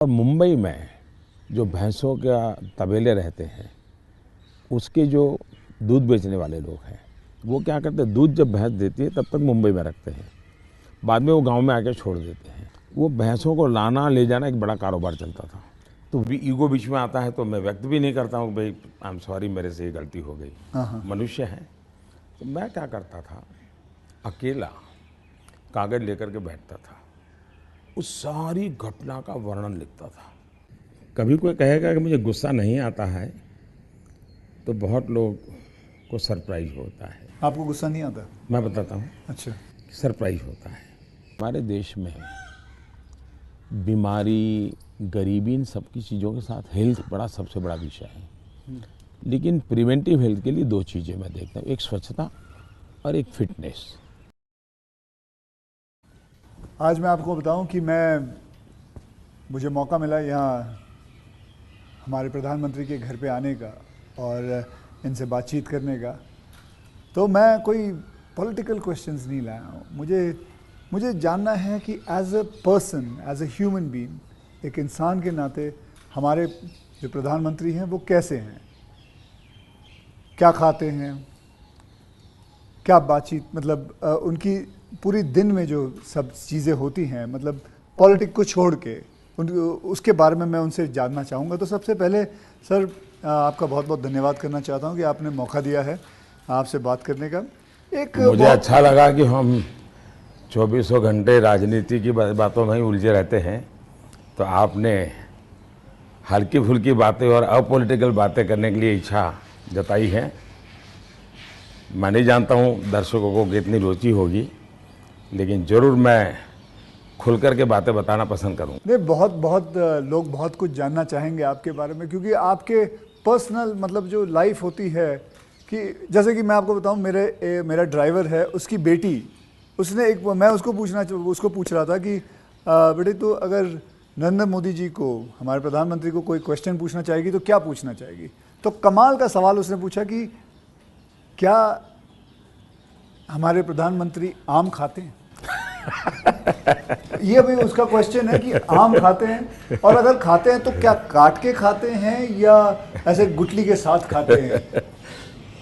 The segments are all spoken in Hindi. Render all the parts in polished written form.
और मुंबई में जो भैंसों का तबेले रहते हैं, उसके जो दूध बेचने वाले लोग हैं, वो क्या करते हैं, दूध जब भैंस देती है तब तक मुंबई में रखते हैं, बाद में वो गांव में आके छोड़ देते हैं। वो भैंसों को लाना ले जाना एक बड़ा कारोबार चलता था। तो भी ईगो बीच में आता है, तो मैं व्यक्त भी नहीं करता हूँ कि भाई आई एम सॉरी, मेरे से ये गलती हो गई, मनुष्य है। तो मैं क्या करता था, अकेला कागज़ लेकर के बैठता था, उस सारी घटना का वर्णन लिखता था। कभी कोई कहेगा कि मुझे गुस्सा नहीं आता है, तो बहुत लोग को सरप्राइज होता है। आपको गुस्सा नहीं आता? मैं बताता हूँ, अच्छा। सरप्राइज होता है। हमारे देश में बीमारी, गरीबी, इन सब की चीज़ों के साथ हेल्थ बड़ा सबसे बड़ा विषय है। लेकिन प्रिवेंटिव हेल्थ के लिए दो चीज़ें मैं देखता हूँ, एक स्वच्छता और एक फिटनेस। आज मैं आपको बताऊं कि मुझे मौका मिला यहाँ हमारे प्रधानमंत्री के घर पे आने का और इनसे बातचीत करने का। तो मैं कोई पॉलिटिकल क्वेश्चंस नहीं लाया हूँ। मुझे जानना है कि as a person, as a human being, एक इंसान के नाते हमारे जो प्रधानमंत्री हैं वो कैसे हैं, क्या खाते हैं, क्या बातचीत, मतलब उनकी पूरी दिन में जो सब चीज़ें होती हैं, मतलब पॉलिटिक को छोड़ के उसके बारे में मैं उनसे जानना चाहूँगा। तो सबसे पहले सर, आपका बहुत बहुत धन्यवाद करना चाहता हूँ कि आपने मौका दिया है आपसे बात करने का। मुझे अच्छा लगा कि हम 24 घंटे राजनीति की बातों में ही उलझे रहते हैं, तो आपने हल्की फुल्की बातें और अपॉलिटिकल बातें करने के लिए इच्छा जताई है। मैं नहीं जानता हूँ दर्शकों को कितनी रुचि होगी, लेकिन ज़रूर मैं खुल कर के बातें बताना पसंद करूँ। नहीं, बहुत लोग बहुत कुछ जानना चाहेंगे आपके बारे में, क्योंकि आपके पर्सनल मतलब जो लाइफ होती है, कि जैसे कि मैं आपको बताऊं, मेरा ड्राइवर है, उसकी बेटी, मैं उसको पूछ रहा था कि बेटे, तो अगर नरेंद्र मोदी जी को, हमारे प्रधानमंत्री को कोई क्वेश्चन पूछना चाहेगी तो क्या पूछना चाहेगी? तो कमाल का सवाल उसने पूछा कि क्या हमारे प्रधानमंत्री आम खाते हैं? ये भी उसका क्वेश्चन है कि आम खाते हैं, और अगर खाते हैं तो क्या काट के खाते हैं या ऐसे गुठली के साथ खाते हैं?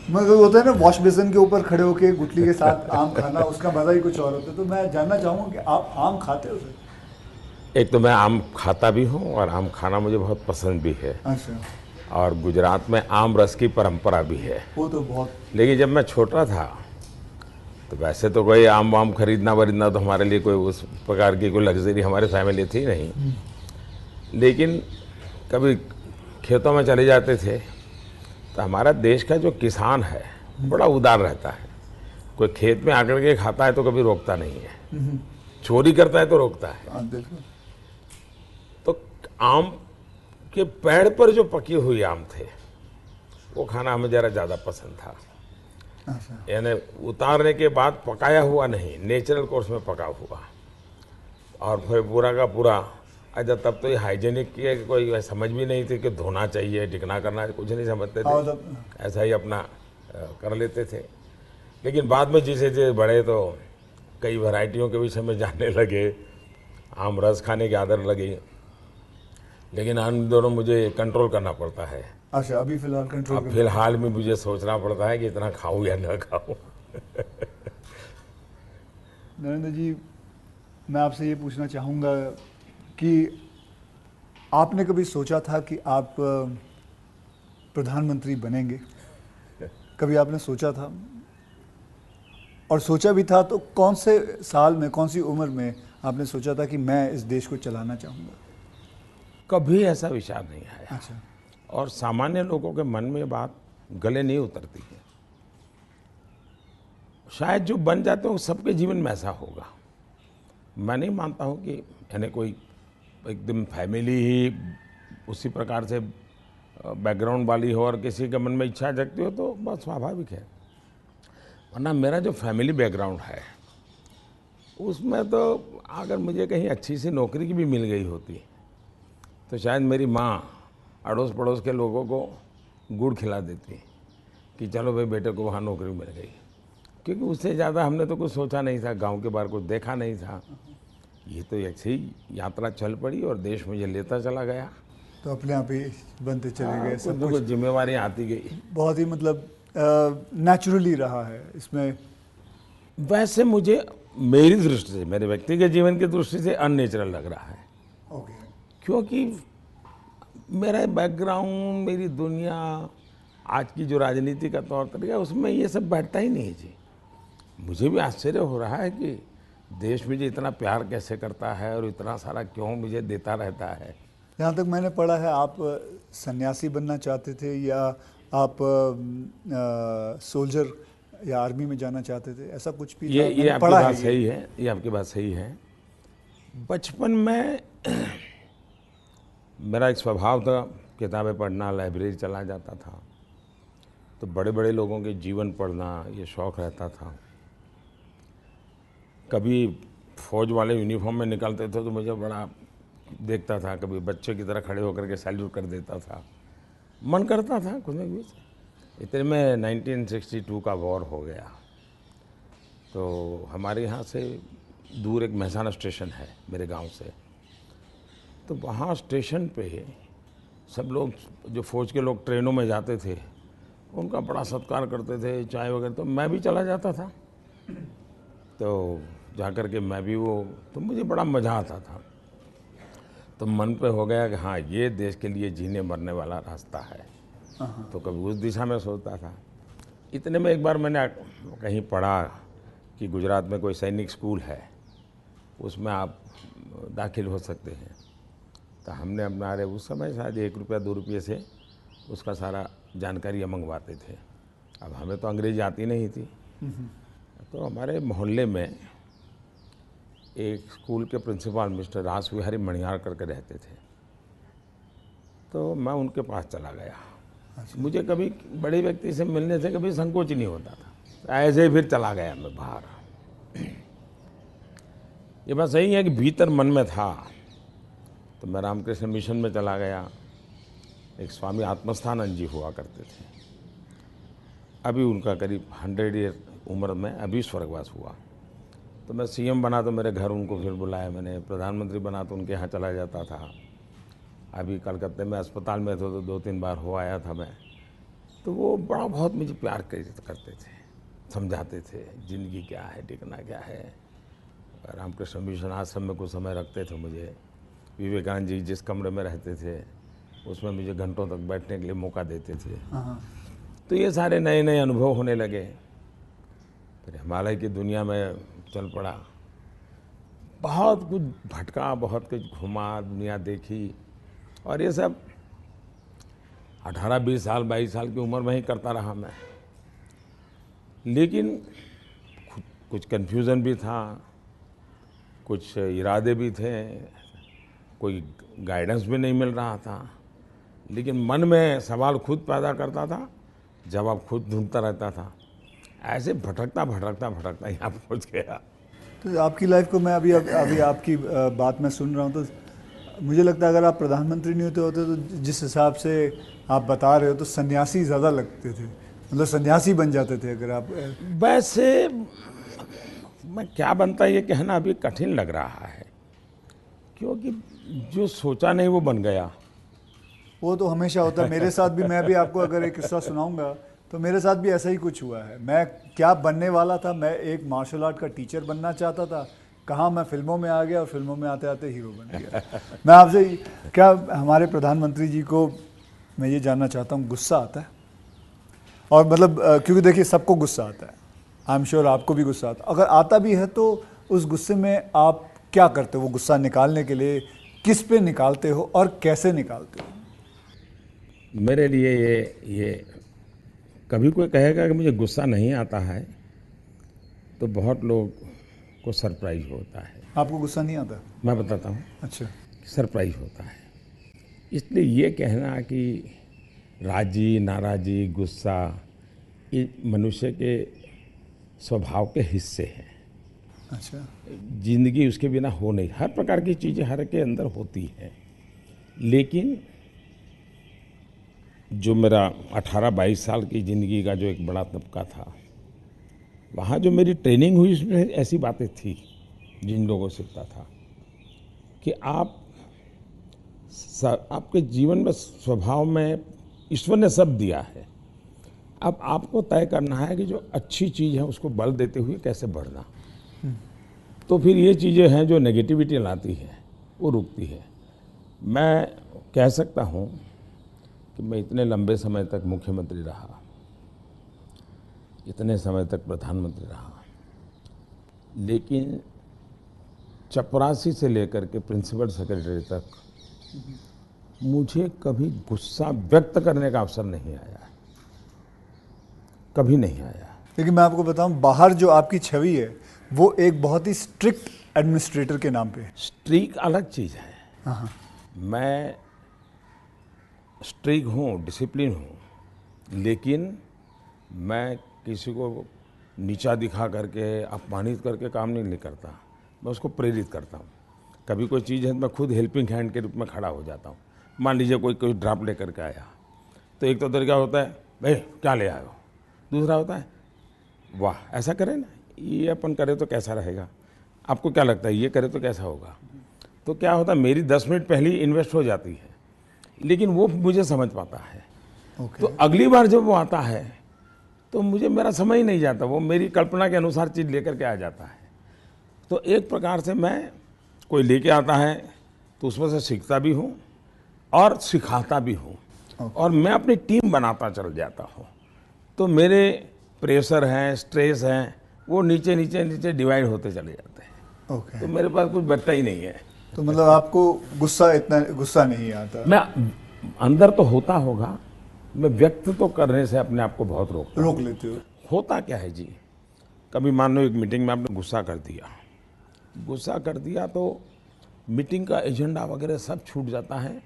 मतलब होता है ना, वॉश बेसिन के ऊपर खड़े होके गुठली के साथ आम खाना, उसका मजा ही कुछ और होता है। तो मैं जानना चाहूँगा कि आप आम खाते हो सर? एक तो मैं आम खाता भी हूँ और आम खाना मुझे बहुत पसंद भी है। अच्छा। और गुजरात में आम रस की परंपरा भी है। वो तो बहुत। लेकिन जब मैं छोटा था तो वैसे तो कोई आम वाम खरीदना वरीदना तो हमारे लिए कोई उस प्रकार की कोई लग्जरी हमारे फैमिली थी नहीं। लेकिन कभी खेतों में चले जाते थे तो हमारा देश का जो किसान है बड़ा उदार रहता है। कोई खेत में आकर के खाता है तो कभी रोकता नहीं है, चोरी करता है तो रोकता है। तो आम के पेड़ पर जो पके हुए आम थे वो खाना हमें ज़रा ज़्यादा पसंद था। यानी उतारने के बाद पकाया हुआ नहीं, नेचुरल कोर्स में पका हुआ, और फिर पूरा का पूरा। अच्छा, तब तो ये हाइजीनिक की कोई समझ भी नहीं थी कि धोना चाहिए, टिकना करना, कुछ नहीं समझते थे, ऐसा ही अपना कर लेते थे। लेकिन बाद में जैसे जैसे बड़े तो कई वैरायटियों के विषय में जानने लगे, आम रस खाने की आदत लगी। लेकिन इन दोनों मुझे कंट्रोल करना पड़ता है। अच्छा, अभी फिलहाल कंट्रोल? अब फिलहाल में मुझे सोचना पड़ता है कि इतना खाऊं या ना खाऊं। नरेंद्र जी, मैं आपसे ये पूछना चाहूँगा कि आपने कभी सोचा था कि आप प्रधानमंत्री बनेंगे? कभी आपने सोचा था? और सोचा भी था तो कौन से साल में, कौन सी उम्र में आपने सोचा था कि मैं इस देश को चलाना चाहूँगा? कभी ऐसा विचार नहीं आया। अच्छा। और सामान्य लोगों के मन में बात गले नहीं उतरती है। शायद जो बन जाते हैं सबके जीवन में ऐसा होगा। मैं नहीं मानता हूँ कि यानी कोई एकदम फैमिली ही उसी प्रकार से बैकग्राउंड वाली हो और किसी के मन में इच्छा जगती हो तो बहुत स्वाभाविक है। वरना मेरा जो फैमिली बैकग्राउंड है उसमें तो अगर मुझे कहीं अच्छी सी नौकरी की भी मिल गई होती तो शायद मेरी माँ अड़ोस पड़ोस के लोगों को गुड़ खिला देती कि चलो भाई बेटे को वहाँ नौकरी मिल गई, क्योंकि उससे ज़्यादा हमने तो कुछ सोचा नहीं था, गांव के बाहर कुछ देखा नहीं था। ये तो ऐसे ही यात्रा चल पड़ी और देश मुझे लेता चला गया। तो अपने आप ही बनते चले गए, सब कुछ जिम्मेवारी आती गई। बहुत ही मतलब नेचुरली रहा है इसमें। वैसे मुझे मेरी दृष्टि से, मेरे व्यक्तिगत जीवन की दृष्टि से अननेचुरल लग रहा है, ओके। क्योंकि मेरा बैकग्राउंड, मेरी दुनिया, आज की जो राजनीति का तौर तरीका, उसमें ये सब बैठता ही नहीं जी। मुझे भी आश्चर्य हो रहा है कि देश मुझे इतना प्यार कैसे करता है और इतना सारा क्यों मुझे देता रहता है। जहाँ तक मैंने पढ़ा है आप सन्यासी बनना चाहते थे, या आप सोल्जर या आर्मी में जाना चाहते थे, ऐसा कुछ भी ये मैंने आपकी पढ़ा बात है सही है, ये आपकी बात सही है। बचपन में मेरा एक स्वभाव था, किताबें पढ़ना, लाइब्रेरी चला जाता था, तो बड़े बड़े लोगों के जीवन पढ़ना ये शौक़ रहता था। कभी फौज वाले यूनिफॉर्म में निकलते थे तो मुझे बड़ा देखता था, कभी बच्चे की तरह खड़े होकर के सैल्यूट कर देता था, मन करता था कुछ न कुछ। इतने में 1962 का वॉर हो गया, तो हमारे यहाँ से दूर एक महसाना स्टेशन है मेरे गांव से, तो वहाँ स्टेशन पे सब लोग, जो फौज के लोग ट्रेनों में जाते थे, उनका बड़ा सत्कार करते थे, चाय वगैरह, तो मैं भी चला जाता था। तो जा कर के मैं भी तो मुझे बड़ा मज़ा आता था। तो मन पे हो गया कि हाँ, ये देश के लिए जीने मरने वाला रास्ता है। तो कभी उस दिशा में सोचता था। इतने में एक बार मैंने कहीं पढ़ा कि गुजरात में कोई सैनिक स्कूल है, उसमें आप दाखिल हो सकते हैं। तो हमने अपना, अरे उस समय शायद 1 रुपया 2 रुपये से उसका सारा जानकारी मंगवाते थे। अब हमें तो अंग्रेजी आती नहीं थी, तो हमारे मोहल्ले में एक स्कूल के प्रिंसिपल मिस्टर रास विहारी मणियार करके रहते थे, तो मैं उनके पास चला गया। मुझे कभी बड़े व्यक्ति से मिलने से कभी संकोच नहीं होता था, ऐसे ही फिर चला गया मैं बाहर। ये बात सही है कि भीतर मन में था, तो मैं रामकृष्ण मिशन में चला गया। एक स्वामी आत्मस्थानंद जी हुआ करते थे, अभी उनका करीब 100 ईयर उम्र में अभी स्वर्गवास हुआ। तो मैं सीएम बना तो मेरे घर उनको फिर बुलाया मैंने, प्रधानमंत्री बना तो उनके यहाँ चला जाता था। अभी कलकत्ते में अस्पताल में थे तो 2-3 बार हो आया था मैं। तो वो बड़ा बहुत मुझे प्यार करते थे, समझाते थे ज़िंदगी क्या है, टिकना क्या है। रामकृष्ण मिशन आश्रम में कुछ समय रखते थे मुझे। विवेकानंद जी जिस कमरे में रहते थे उसमें मुझे घंटों तक बैठने के लिए मौका देते थे। तो ये सारे नए नए अनुभव होने लगे। फिर हिमालय की दुनिया में चल पड़ा, बहुत कुछ भटका, बहुत कुछ घुमा, दुनिया देखी, और ये सब 18-20 साल 22 साल की उम्र में ही करता रहा मैं। लेकिन कुछ कन्फ्यूज़न भी था, कुछ इरादे भी थे, कोई गाइडेंस भी नहीं मिल रहा था, लेकिन मन में सवाल खुद पैदा करता था, जवाब खुद ढूंढता रहता था। ऐसे भटकता भटकता भटकता यहाँ पहुँच गया। तो आपकी लाइफ को मैं अभी आपकी बात मैं सुन रहा हूँ, तो मुझे लगता है अगर आप प्रधानमंत्री नहीं होते तो जिस हिसाब से आप बता रहे हो तो सन्यासी ज़्यादा लगते थे, मतलब सन्यासी बन जाते थे अगर आप। वैसे मैं क्या बनता ये कहना अभी कठिन लग रहा है, क्योंकि जो सोचा नहीं वो बन गया। वो तो हमेशा होता है, मेरे साथ भी। मैं भी आपको अगर एक किस्सा सुनाऊंगा तो मेरे साथ भी ऐसा ही कुछ हुआ है। मैं क्या बनने वाला था, मैं एक मार्शल आर्ट का टीचर बनना चाहता था, कहाँ मैं फिल्मों में आ गया और फिल्मों में आते आते हीरो बन गया। मैं आपसे क्या, हमारे प्रधानमंत्री जी को मैं ये जानना चाहता हूँ, गुस्सा आता है? और मतलब क्योंकि देखिए सबको गुस्सा आता है, आई एम श्योर आपको भी गुस्सा आता है। अगर आता भी है तो उस गुस्से में आप क्या करते हो? वो गुस्सा निकालने के लिए किस पे निकालते हो और कैसे निकालते हो? मेरे लिए ये कभी कोई कहेगा कि मुझे गुस्सा नहीं आता है तो बहुत लोग को सरप्राइज होता है। आपको गुस्सा नहीं आता? मैं बताता हूँ। अच्छा। सरप्राइज होता है। इसलिए ये कहना कि राजी नाराजी गुस्सा ये मनुष्य के स्वभाव के हिस्से हैं। अच्छा। जिंदगी उसके बिना हो नहीं, हर प्रकार की चीज़ें हर के अंदर होती हैं। लेकिन जो मेरा 18-22 साल की ज़िंदगी का जो एक बड़ा तबका था, वहाँ जो मेरी ट्रेनिंग हुई उसमें ऐसी बातें थी जिन लोगों से सीखता था। कि आपके जीवन में स्वभाव में ईश्वर ने सब दिया है। अब आपको तय करना है कि जो अच्छी चीज़ है उसको बल देते हुए कैसे बढ़ना। तो फिर ये चीज़ें हैं जो नेगेटिविटी लाती है वो रुकती है। मैं कह सकता हूँ कि मैं इतने लंबे समय तक मुख्यमंत्री रहा, इतने समय तक प्रधानमंत्री रहा, लेकिन चपरासी से लेकर के प्रिंसिपल सेक्रेटरी तक मुझे कभी गुस्सा व्यक्त करने का अवसर नहीं आया, कभी नहीं आया। लेकिन मैं आपको बताऊं, बाहर जो आपकी छवि है वो एक बहुत ही स्ट्रिक्ट एडमिनिस्ट्रेटर के नाम पे है। स्ट्रिक अलग चीज़ है। हाँ, मैं स्ट्रिक हूँ, डिसिप्लिन हूँ, लेकिन मैं किसी को नीचा दिखा करके अपमानित करके काम नहीं करता। मैं उसको प्रेरित करता हूँ। कभी कोई चीज़ है तो मैं खुद हेल्पिंग हैंड के रूप में खड़ा हो जाता हूँ। मान लीजिए कोई ड्राफ्ट लेकर के आया, तो एक तो तरीका होता है भाई क्या ले आए हो, दूसरा होता है वाह ऐसा करें ना, ये अपन करे तो कैसा रहेगा, आपको क्या लगता है ये करे तो कैसा होगा। तो क्या होता है, मेरी 10 मिनट पहले ही इन्वेस्ट हो जाती है, लेकिन वो मुझे समझ पाता है। ओके। तो अगली बार जब वो आता है तो मुझे मेरा समय ही नहीं जाता, वो मेरी कल्पना के अनुसार चीज़ लेकर के आ जाता है। तो एक प्रकार से मैं कोई लेके आता है तो उसमें से सीखता भी हूँ और सिखाता भी हूँ, और मैं अपनी टीम बनाता चल जाता हूँ। तो मेरे प्रेशर हैं, स्ट्रेस हैं, वो नीचे नीचे नीचे डिवाइड होते चले जाते हैं। ओके। तो मेरे पास कुछ बचता ही नहीं है। तो मतलब आपको इतना गुस्सा नहीं आता? मैं अंदर तो होता होगा, मैं व्यक्त तो करने से अपने आप को बहुत रोक लेते हो? होता क्या है जी, कभी मान लो एक मीटिंग में आपने गुस्सा कर दिया तो मीटिंग का एजेंडा वगैरह सब छूट जाता है।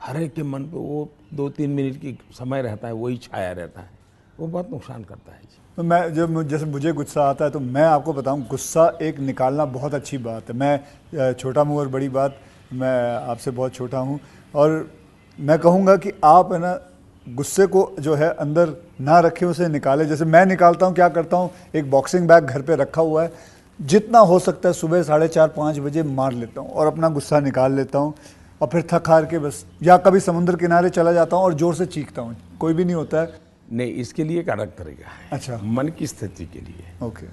हर एक के मन पे वो 2-3 मिनट की समय रहता है, वही छाया रहता है, वो बहुत नुकसान करता है जी। तो मैं जैसे मुझे गुस्सा आता है तो मैं आपको बताऊं, गुस्सा एक निकालना बहुत अच्छी बात है। मैं छोटा मुँह और बड़ी बात, मैं आपसे बहुत छोटा हूं, और मैं कहूँगा कि आप है ना गुस्से को जो है अंदर ना रखें, उसे निकालें। जैसे मैं निकालता हूं, क्या करता हूं, एक बॉक्सिंग बैग घर पे रखा हुआ है, जितना हो सकता है सुबह 4:30-5 बजे मार लेता हूं और अपना गुस्सा निकाल लेता हूं, और फिर थक हार के बस, या कभी समुद्र किनारे चला जाता हूं और जोर से चीखता हूं, कोई भी नहीं होता है। नहीं, इसके लिए एक अलग तरीका है। अच्छा। मन की स्थिति के लिए। ओके।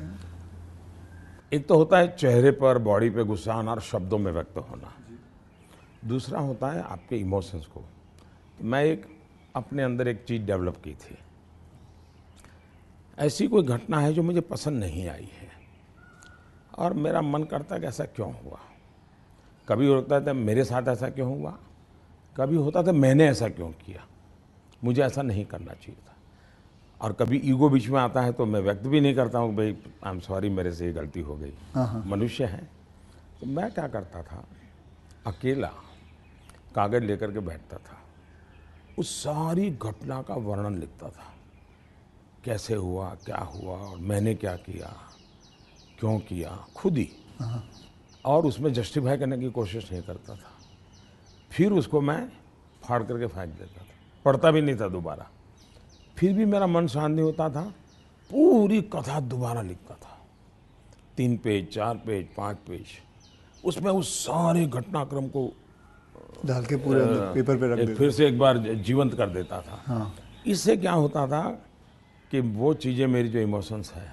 एक तो होता है चेहरे पर, बॉडी पे गुस्सा आना और शब्दों में व्यक्त होना। दूसरा होता है आपके इमोशंस को। मैं अपने अंदर एक चीज़ डेवलप की थी। ऐसी कोई घटना है जो मुझे पसंद नहीं आई है और मेरा मन करता है कि ऐसा क्यों हुआ। कभी होता था मेरे साथ ऐसा क्यों हुआ, कभी होता था मैंने ऐसा क्यों किया, मुझे ऐसा नहीं करना चाहिए था। और कभी ईगो बीच में आता है तो मैं व्यक्त भी नहीं करता हूँ कि भाई आई एम सॉरी, मेरे से ये गलती हो गई, मनुष्य है। तो मैं क्या करता था, अकेला कागज़ लेकर के बैठता था, उस सारी घटना का वर्णन लिखता था, कैसे हुआ, क्या हुआ और मैंने क्या किया, क्यों किया, खुद ही। और उसमें जस्टिफाई करने की कोशिश नहीं करता था। फिर उसको मैं फाड़ करके फेंक देता था, पढ़ता भी नहीं था दोबारा। फिर भी मेरा मन शांत नहीं होता था, पूरी कथा दोबारा लिखता था, 3 पेज, 4 पेज, 5 पेज, उसमें उस सारे घटनाक्रम को डाल के पूरे पेपर पे रख देता, फिर से एक बार जीवंत कर देता था। हाँ। इससे क्या होता था कि वो चीज़ें, मेरी जो इमोशंस है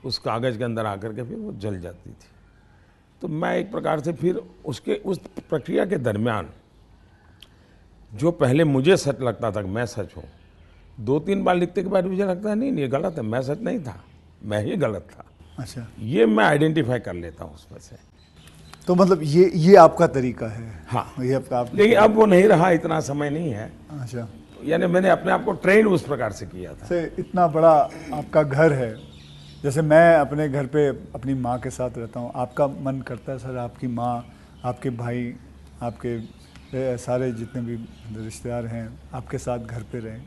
उस कागज़ के अंदर आकर के फिर वो जल जाती थी। तो मैं एक प्रकार से फिर उस प्रक्रिया के दरमियान जो पहले मुझे सच लगता था कि मैं सच हूँ, 2-3 बार लिखने के बाद मुझे लगता है नहीं ये गलत है, मैं सच नहीं था, मैं ही गलत था। अच्छा। ये मैं आइडेंटिफाई कर लेता हूँ उसमें से। तो मतलब ये आपका तरीका है? हाँ। ये आप लेकिन अब वो नहीं रहा, इतना समय नहीं है। अच्छा। यानी मैंने अपने आप को ट्रेन उस प्रकार से किया था। से इतना बड़ा आपका घर है, जैसे मैं अपने घर पे अपनी माँ के साथ रहता हूँ, आपका मन करता है सर आपकी माँ, आपके भाई, आपके सारे जितने भी रिश्तेदार हैं आपके साथ घर पे रहें?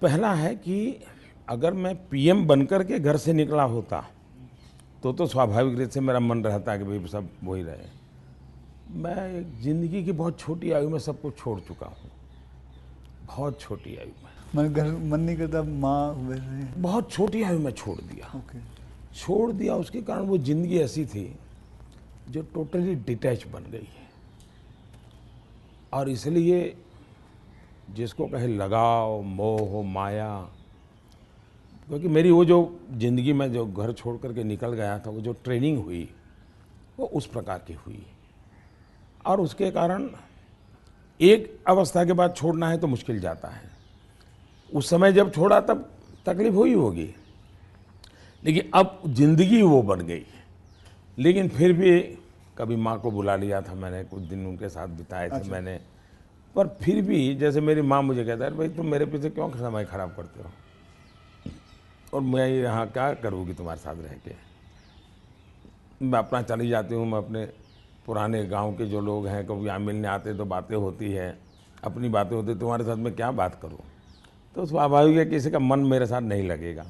पहला है कि अगर मैं पीएम बनकर के घर से निकला होता तो स्वाभाविक रूप से मेरा मन रहता है कि भाई सब वही रहे। मैं एक ज़िंदगी की बहुत छोटी आयु में सब कुछ छोड़ चुका हूँ, बहुत छोटी आयु में। मन नहीं करता माँ? बहुत छोटी आयु में छोड़ दिया। ओके। छोड़ दिया, उसके कारण वो ज़िंदगी ऐसी थी जो टोटली डिटैच बन गई है। और इसलिए जिसको कहे लगाव, मोह, माया, क्योंकि मेरी वो जो ज़िंदगी में जो घर छोड़ करके निकल गया था, वो जो ट्रेनिंग हुई वो उस प्रकार की हुई। और उसके कारण एक अवस्था के बाद छोड़ना है तो मुश्किल जाता है। उस समय जब छोड़ा तब तकलीफ हुई होगी, लेकिन अब ज़िंदगी वो बन गई। लेकिन फिर भी कभी माँ को बुला लिया था मैंने, कुछ दिन उनके साथ बिताए थे मैंने। पर फिर भी जैसे मेरी माँ मुझे कहता है, भाई तुम मेरे पीछे क्यों समय खराब करते हो, और मैं यहाँ क्या करूँगी तुम्हारे साथ रह के। मैं अपना चली जाती हूँ, मैं अपने पुराने गांव के जो लोग हैं कभी यहाँ मिलने आते तो बातें होती है, अपनी बातें होती, तुम्हारे साथ मैं क्या बात करूँ। तो स्वाभाविक है किसी का मन मेरे साथ नहीं लगेगा।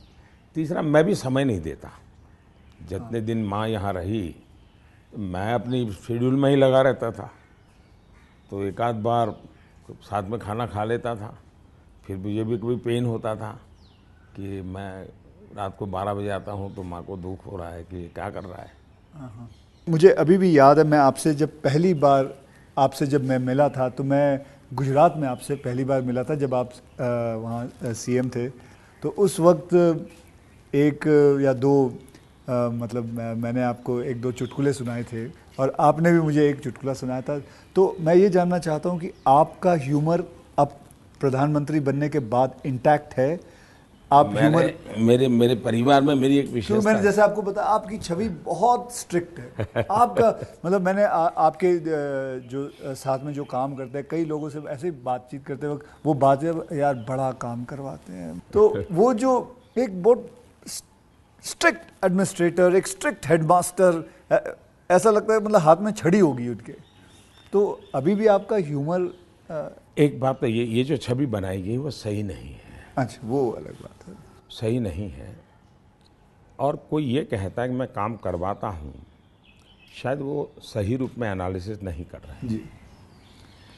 तीसरा, मैं भी समय नहीं देता। जितने दिन माँ यहाँ रही मैं अपनी शेड्यूल में ही लगा रहता था, तो एक आध बार साथ में खाना खा लेता था। फिर मुझे भी कभी पेन होता था कि मैं रात को 12 बजे आता हूँ तो माँ को दुख हो रहा है कि क्या कर रहा है। मुझे अभी भी याद है, मैं आपसे जब पहली बार आपसे जब मैं मिला था, तो मैं गुजरात में आपसे पहली बार मिला था जब आप वहाँ सीएम थे। तो उस वक्त एक या दो मतलब मैंने आपको एक दो चुटकुले सुनाए थे और आपने भी मुझे एक चुटकुला सुनाया था। तो मैं ये जानना चाहता हूँ कि आपका ह्यूमर अब प्रधानमंत्री बनने के बाद इंटैक्ट है? आप ह्यूमर, मेरे परिवार में मेरी एक क्यों, विशेषता मैंने है। जैसे आपको बताया आपकी छवि बहुत स्ट्रिक्ट है। आपका मतलब मैंने आपके जो साथ में जो काम करते हैं कई लोगों से ऐसे ही बातचीत करते वक्त वो बातें, यार बड़ा काम करवाते हैं, तो वो जो एक बहुत स्ट्रिक्ट एडमिनिस्ट्रेटर, एक स्ट्रिक्ट हेडमास्टर, ऐसा लगता है मतलब हाथ में छड़ी होगी उनके। तो अभी भी आपका ह्यूमर एक बात तो ये जो छवि बनाई गई वो सही नहीं है। अच्छा, वो अलग बात है। सही नहीं है। और कोई ये कहता है कि मैं काम करवाता हूँ, शायद वो सही रूप में एनालिसिस नहीं कर रहे हैं। जी,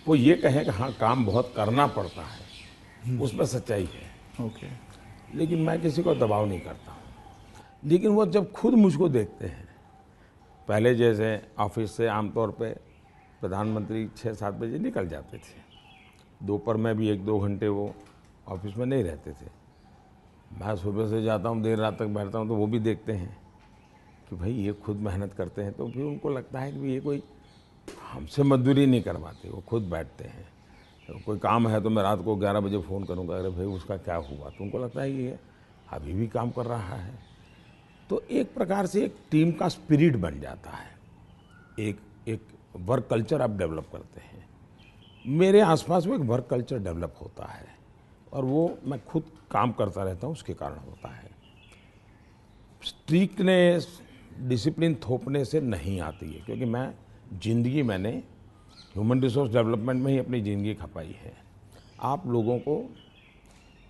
वो ये कहे कि हाँ काम बहुत करना पड़ता है, उसमें सच्चाई है। ओके। लेकिन मैं किसी को दबाव नहीं करता हूँ। लेकिन वो जब खुद मुझको देखते हैं, पहले जैसे ऑफिस से आमतौर पे प्रधानमंत्री 6-7 बजे निकल जाते थे, दोपहर में भी 1-2 घंटे वो ऑफिस में नहीं रहते थे। मैं सुबह से जाता हूँ, देर रात तक बैठता हूँ, तो वो भी देखते हैं कि भाई ये खुद मेहनत करते हैं। तो फिर उनको लगता है कि ये कोई हमसे मजदूरी नहीं करवाते, वो खुद बैठते हैं। तो कोई काम है तो मैं रात को 11 बजे फ़ोन करूँगा, अरे भाई उसका क्या हुआ, तो उनको लगता है कि ये अभी भी काम कर रहा है। तो एक प्रकार से एक टीम का स्पिरिट बन जाता है, एक वर्क कल्चर आप डेवलप करते हैं। मेरे आसपास में एक वर्क कल्चर डेवलप होता है और वो मैं खुद काम करता रहता हूँ, उसके कारण होता है। स्ट्रिक्टनेस, डिसिप्लिन थोपने से नहीं आती है, क्योंकि मैं ज़िंदगी मैंने ह्यूमन रिसोर्स डेवलपमेंट में ही अपनी ज़िंदगी खपाई है। आप लोगों को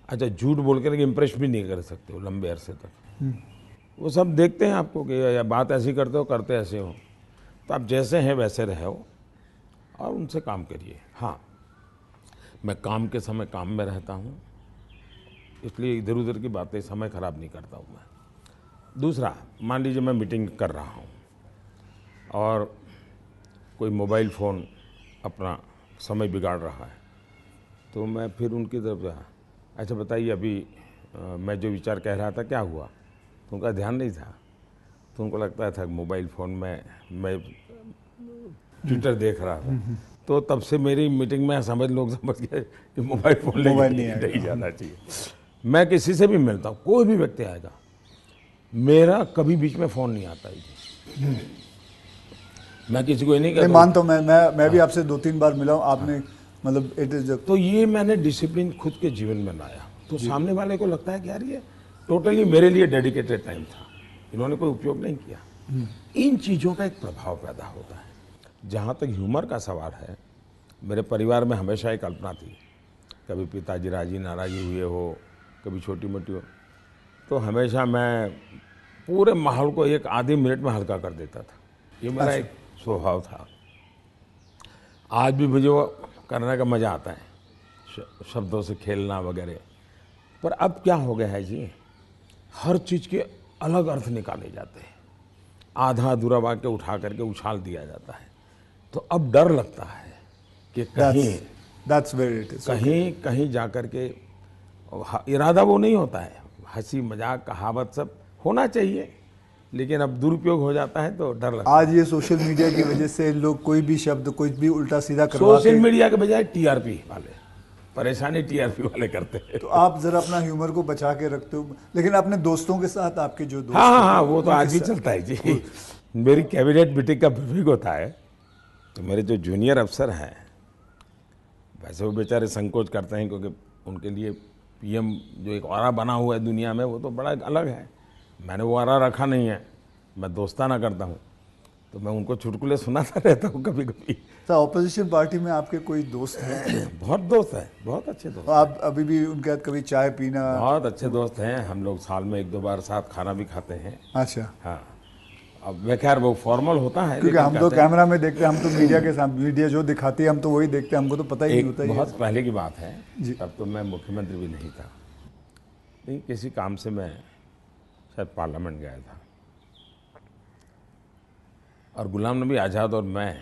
अच्छा झूठ बोल कर इम्प्रेस भी नहीं कर सकते हो लंबे अरसे तक। वो सब देखते हैं आपको कि या बात ऐसी करते हो, करते ऐसे हो। तो आप जैसे हैं वैसे रहो और उनसे काम करिए। हाँ, मैं काम के समय काम में रहता हूँ, इसलिए इधर उधर की बातें समय खराब नहीं करता हूँ मैं। दूसरा, मान लीजिए मैं मीटिंग कर रहा हूँ और कोई मोबाइल फ़ोन अपना समय बिगाड़ रहा है, तो मैं फिर उनकी तरफ जा, अच्छा बताइए अभी मैं जो विचार कह रहा था क्या हुआ, तो उनका ध्यान नहीं था। तो उनको लगता था मोबाइल फ़ोन में मैं ट्विटर देख रहा था। तो तब से मेरी मीटिंग में लोग समझ गए कि मोबाइल फ़ोन लेके नहीं जाना चाहिए। मैं किसी से भी मिलता हूँ, कोई भी व्यक्ति आएगा, मेरा कभी बीच में फ़ोन नहीं आता है। मैं किसी को ही नहीं कहता। मानता हूँ, मैं भी आपसे 2-3 बार मिला हूँ, आपने मतलब इट इज। तो ये मैंने डिसिप्लिन खुद के जीवन में लाया, तो सामने वाले को लगता है कि यार ये टोटली मेरे लिए डेडिकेटेड टाइम था, इन्होंने कोई उपयोग नहीं किया। इन चीज़ों का एक प्रभाव पैदा होता है। जहाँ तक ह्यूमर का सवाल है, मेरे परिवार में हमेशा एक कल्पना थी, कभी पिताजी राजी नाराज़ी हुए हो, कभी छोटी मोटी हो, तो हमेशा मैं पूरे माहौल को एक आधे मिनट में हल्का कर देता था। ये मेरा एक स्वभाव था। आज भी मुझे वो करने का मज़ा आता है, शब्दों से खेलना वगैरह। पर अब क्या हो गया है जी, हर चीज़ के अलग अर्थ निकाले जाते हैं। आधा अधूरा वाक्य उठा करके उछाल दिया जाता है। तो अब डर लगता है कि कहीं that's where it is. कहीं कहीं जा कर के इरादा वो नहीं होता है, हंसी मजाक कहावत सब होना चाहिए, लेकिन अब दुरुपयोग हो जाता है तो डर लगता है। आज ये सोशल मीडिया की वजह से लोग कोई भी शब्द कोई भी उल्टा सीधा करवा सोशल के, मीडिया के बजाय टीआरपी वाले, परेशानी टीआरपी वाले करते हैं। तो आप जरा अपना ह्यूमर को बचा के रखते हो, लेकिन अपने दोस्तों के साथ आपके जो दोस्त हाँ हाँ होते हाँ, हैं, वो तो उनके आज भी साथ- चलता है जी। मेरी कैबिनेट मीटिंग का ब्रीफिंग होता है तो मेरे जो जूनियर अफसर हैं, वैसे वो बेचारे संकोच करते हैं क्योंकि उनके लिए पीएम जो एक ऑरा बना हुआ है दुनिया में वो तो बड़ा अलग है। मैंने वो ऑरा रखा नहीं है, मैं दोस्ताना करता हूँ, तो मैं उनको चुटकुले सुनाता रहता हूँ कभी कभी। तो ऑपोजिशन पार्टी में आपके कोई दोस्त हैं? बहुत दोस्त हैं, बहुत अच्छे दोस्त, आप अभी भी उनके साथ कभी चाय पीना? बहुत अच्छे दोस्त हैं। हम लोग साल में 1-2 बार साथ खाना भी खाते हैं। अच्छा, हाँ, अब वे खैर वो फॉर्मल होता है, क्योंकि लेकिन हम तो कहते हैं- कैमरा में देखते हैं, हम तो मीडिया के सामने, मीडिया जो दिखाती है हम तो वही देखते हैं, हमको तो पता ही नहीं एक होता ये। बहुत पहले की बात है, जी। तब तो मैं मुख्यमंत्री भी नहीं था, नहीं किसी काम से मैं शायद पार्लियामेंट गया था और गुलाम नबी आज़ाद और मैं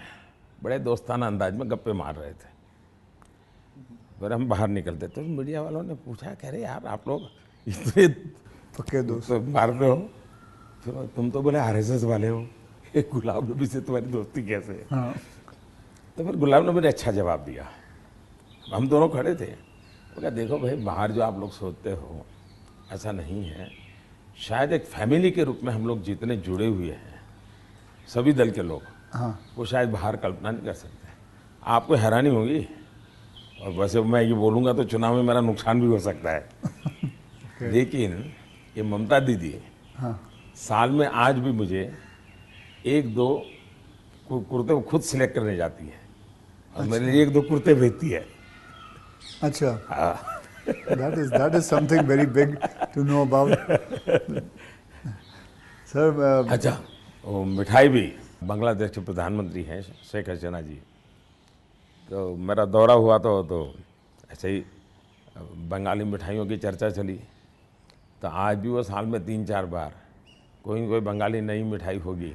बड़े दोस्ताना अंदाज में गप्पे मार रहे थे। फिर हम बाहर निकलते तो मीडिया वालों ने पूछा, कह रहे यार आप लोग इतने पक्के दोस्त। तो मारते हो, फिर तुम तो बोले आरएसएस वाले हो, एक गुलाम नबी से तुम्हारी दोस्ती कैसे है? हाँ, तो फिर गुलाम नबी ने अच्छा जवाब दिया। हम दोनों खड़े थे, वो कहा देखो भाई बाहर जो आप लोग सोचते हो ऐसा नहीं है, शायद एक फैमिली के रूप में हम लोग जितने जुड़े हुए हैं सभी दल के लोग, हाँ, वो शायद बाहर कल्पना नहीं कर सकते। आपको हैरानी होगी, और वैसे मैं ये बोलूँगा तो चुनाव में मेरा नुकसान भी हो सकता है लेकिन ये ममता दीदी हाँ, साल में आज भी मुझे 1-2 कुर्ते वो खुद सिलेक्ट करने जाती है और मेरे लिए 1-2 कुर्ते भेजती है। अच्छा, हाँ। that is something very big to know about. Sir, अच्छा, वो मिठाई भी, बांग्लादेश के प्रधानमंत्री हैं शेख हसीना जी, तो मेरा दौरा हुआ तो ऐसे ही बंगाली मिठाइयों की चर्चा चली, तो आज भी वो साल में 3-4 बार कोई न कोई बंगाली नई मिठाई होगी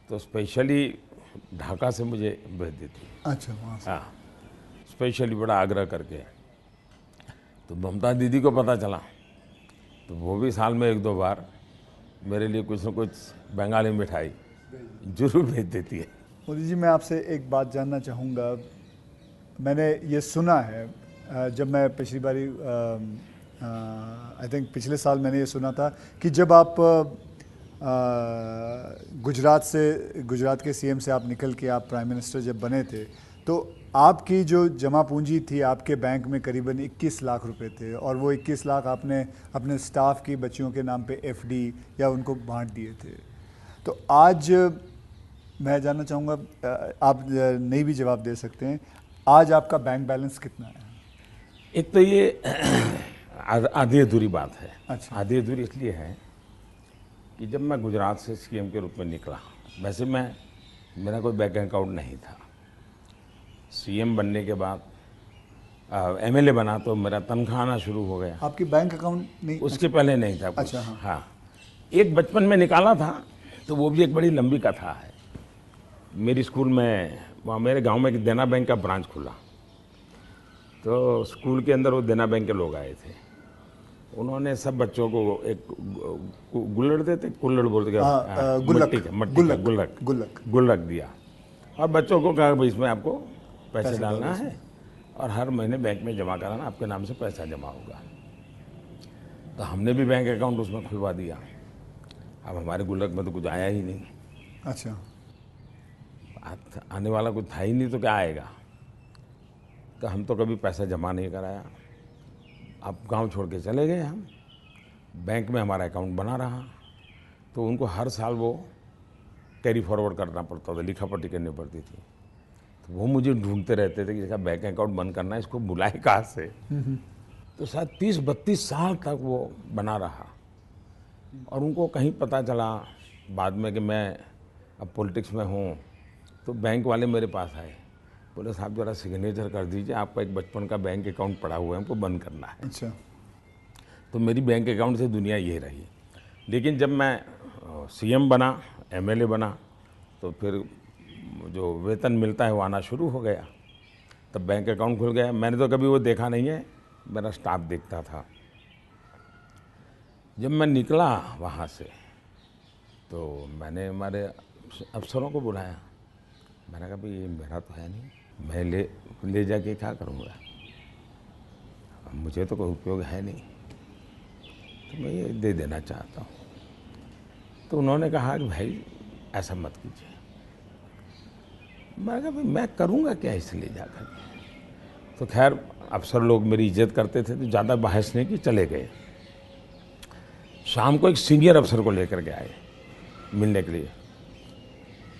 तो स्पेशली ढाका से मुझे भेज देती है। अच्छा, वहाँ से। हाँ, स्पेशली बड़ा आग्रह करके। तो ममता दीदी को पता चला तो वो भी साल में 1-2 बार मेरे लिए कुछ न कुछ बंगाली मिठाई जरूर भेज देती है। मोदी जी, मैं आपसे एक बात जानना चाहूँगा। मैंने ये सुना है, जब मैं पिछली बारी आई थिंक पिछले साल मैंने ये सुना था कि जब आप गुजरात के सीएम से आप निकल के आप प्राइम मिनिस्टर जब बने थे, तो आपकी जो जमा पूंजी थी आपके बैंक में करीबन 21 लाख रुपए थे, और वो 21 लाख आपने अपने स्टाफ की बच्चियों के नाम पे एफडी या उनको बांट दिए थे। तो आज मैं जानना चाहूँगा, आप नहीं भी जवाब दे सकते हैं, आज आपका बैंक बैलेंस कितना है? एक तो ये आधी अधूरी बात है। अच्छा। आधी अधूरी इसलिए है कि जब मैं गुजरात से सीएम के रूप में निकला, वैसे मेरा कोई बैंक अकाउंट नहीं था। सीएम बनने के बाद एमएलए बना तो मेरा तनख्वाह आना शुरू हो गया। आपकी बैंक अकाउंट नहीं? उसके पहले नहीं था कुछ। अच्छा, हाँ। हाँ, एक बचपन में निकाला था, तो वो भी एक बड़ी लंबी कथा है। मेरी स्कूल में, वहाँ मेरे गांव में एक देना बैंक का ब्रांच खुला, तो स्कूल के अंदर वो देना बैंक के लोग आए थे। उन्होंने सब बच्चों को एक गुल्लड़ देते, कुल्लड़ बोलते क्या, गुल्लक, गुल्लक दिया, और बच्चों को कहा भाई इसमें आपको पैसे डालना है और हर महीने बैंक में जमा कराना, आपके नाम से पैसा जमा होगा। तो हमने भी बैंक अकाउंट उसमें खुलवा दिया। अब हमारे गुल्लक में तो कुछ आया ही नहीं। अच्छा, आने वाला कुछ था ही नहीं, तो क्या आएगा। तो हम तो कभी पैसा जमा नहीं कराया। अब गांव छोड़ के चले गए हम, बैंक में हमारा अकाउंट बना रहा, तो उनको हर साल वो कैरी फॉरवर्ड करना पड़ता था, लिखा पट्टी करनी पड़ती थी। तो वो मुझे ढूंढते रहते थे कि इसका बैंक अकाउंट बंद करना है, इसको बुलाए कहाँ से। तो शायद 30-32 साल तक वो बना रहा, और उनको कहीं पता चला बाद में कि मैं अब पॉलिटिक्स में हूँ, तो बैंक वाले मेरे पास आए, बोले साहब ज़रा सिग्नेचर कर दीजिए, आपका एक बचपन का बैंक अकाउंट पड़ा हुआ है, हमको बंद करना है। अच्छा, तो मेरी बैंक अकाउंट से दुनिया ये रही। लेकिन जब मैं सीएम बना, एमएलए बना, तो फिर जो वेतन मिलता है वो आना शुरू हो गया। तब बैंक अकाउंट खुल गया। मैंने तो कभी वो देखा नहीं है, मेरा स्टाफ देखता था। जब मैं निकला वहाँ से तो मैंने हमारे अफसरों को बुलाया। मैंने कहा भाई ये मेरा तो है नहीं, मैं ले जाके क्या करूँगा, अब मुझे तो कोई उपयोग है नहीं, तो मैं ये दे देना चाहता हूँ। तो उन्होंने कहा कि भाई ऐसा मत कीजिए। मैंने कहा भाई मैं करूँगा क्या इसलिए जाकर के। तो खैर अफसर लोग मेरी इज्जत करते थे तो ज़्यादा बहस नहीं की, चले गए। शाम को एक सीनियर अफसर को लेकर के आए मिलने के लिए।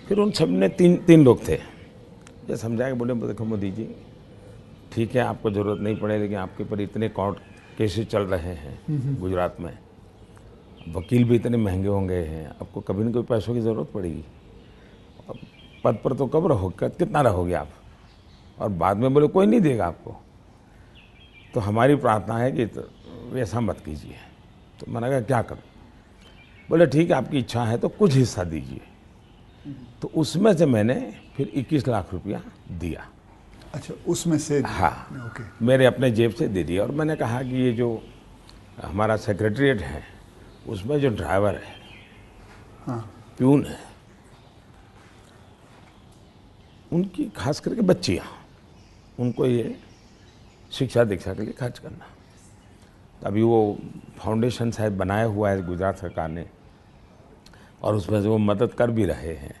फिर उन सब ने तीन लोग थे, ये समझाया, बोले देखो मोदी जी ठीक है आपको ज़रूरत नहीं पड़े, लेकिन आपके ऊपर इतने कोर्ट केसेस चल रहे हैं गुजरात में, वकील भी इतने महंगे होंगे हैं, आपको कभी न कभी पैसों की ज़रूरत पड़ेगी। अब पद पर तो कब रहोगे, कितना रहोगे आप। और बाद में बोले कोई नहीं देगा आपको। तो हमारी प्रार्थना है कि तो ऐसा मत कीजिए। तो मैंने कहा क्या करूं। बोले ठीक है आपकी इच्छा है तो कुछ हिस्सा दीजिए। तो उसमें से मैंने फिर 21 लाख रुपया दिया। अच्छा, उसमें से? हाँ, ओके। मेरे अपने जेब से दे दिया। और मैंने कहा कि ये जो हमारा सेक्रेटरीट है उसमें जो ड्राइवर है, हाँ, प्यून है, उनकी खास करके बच्चियाँ, उनको ये शिक्षा दीक्षा के लिए खर्च करना। अभी वो फाउंडेशन शायद बनाया हुआ है गुजरात सरकार ने, और उसमें से वो मदद कर भी रहे हैं।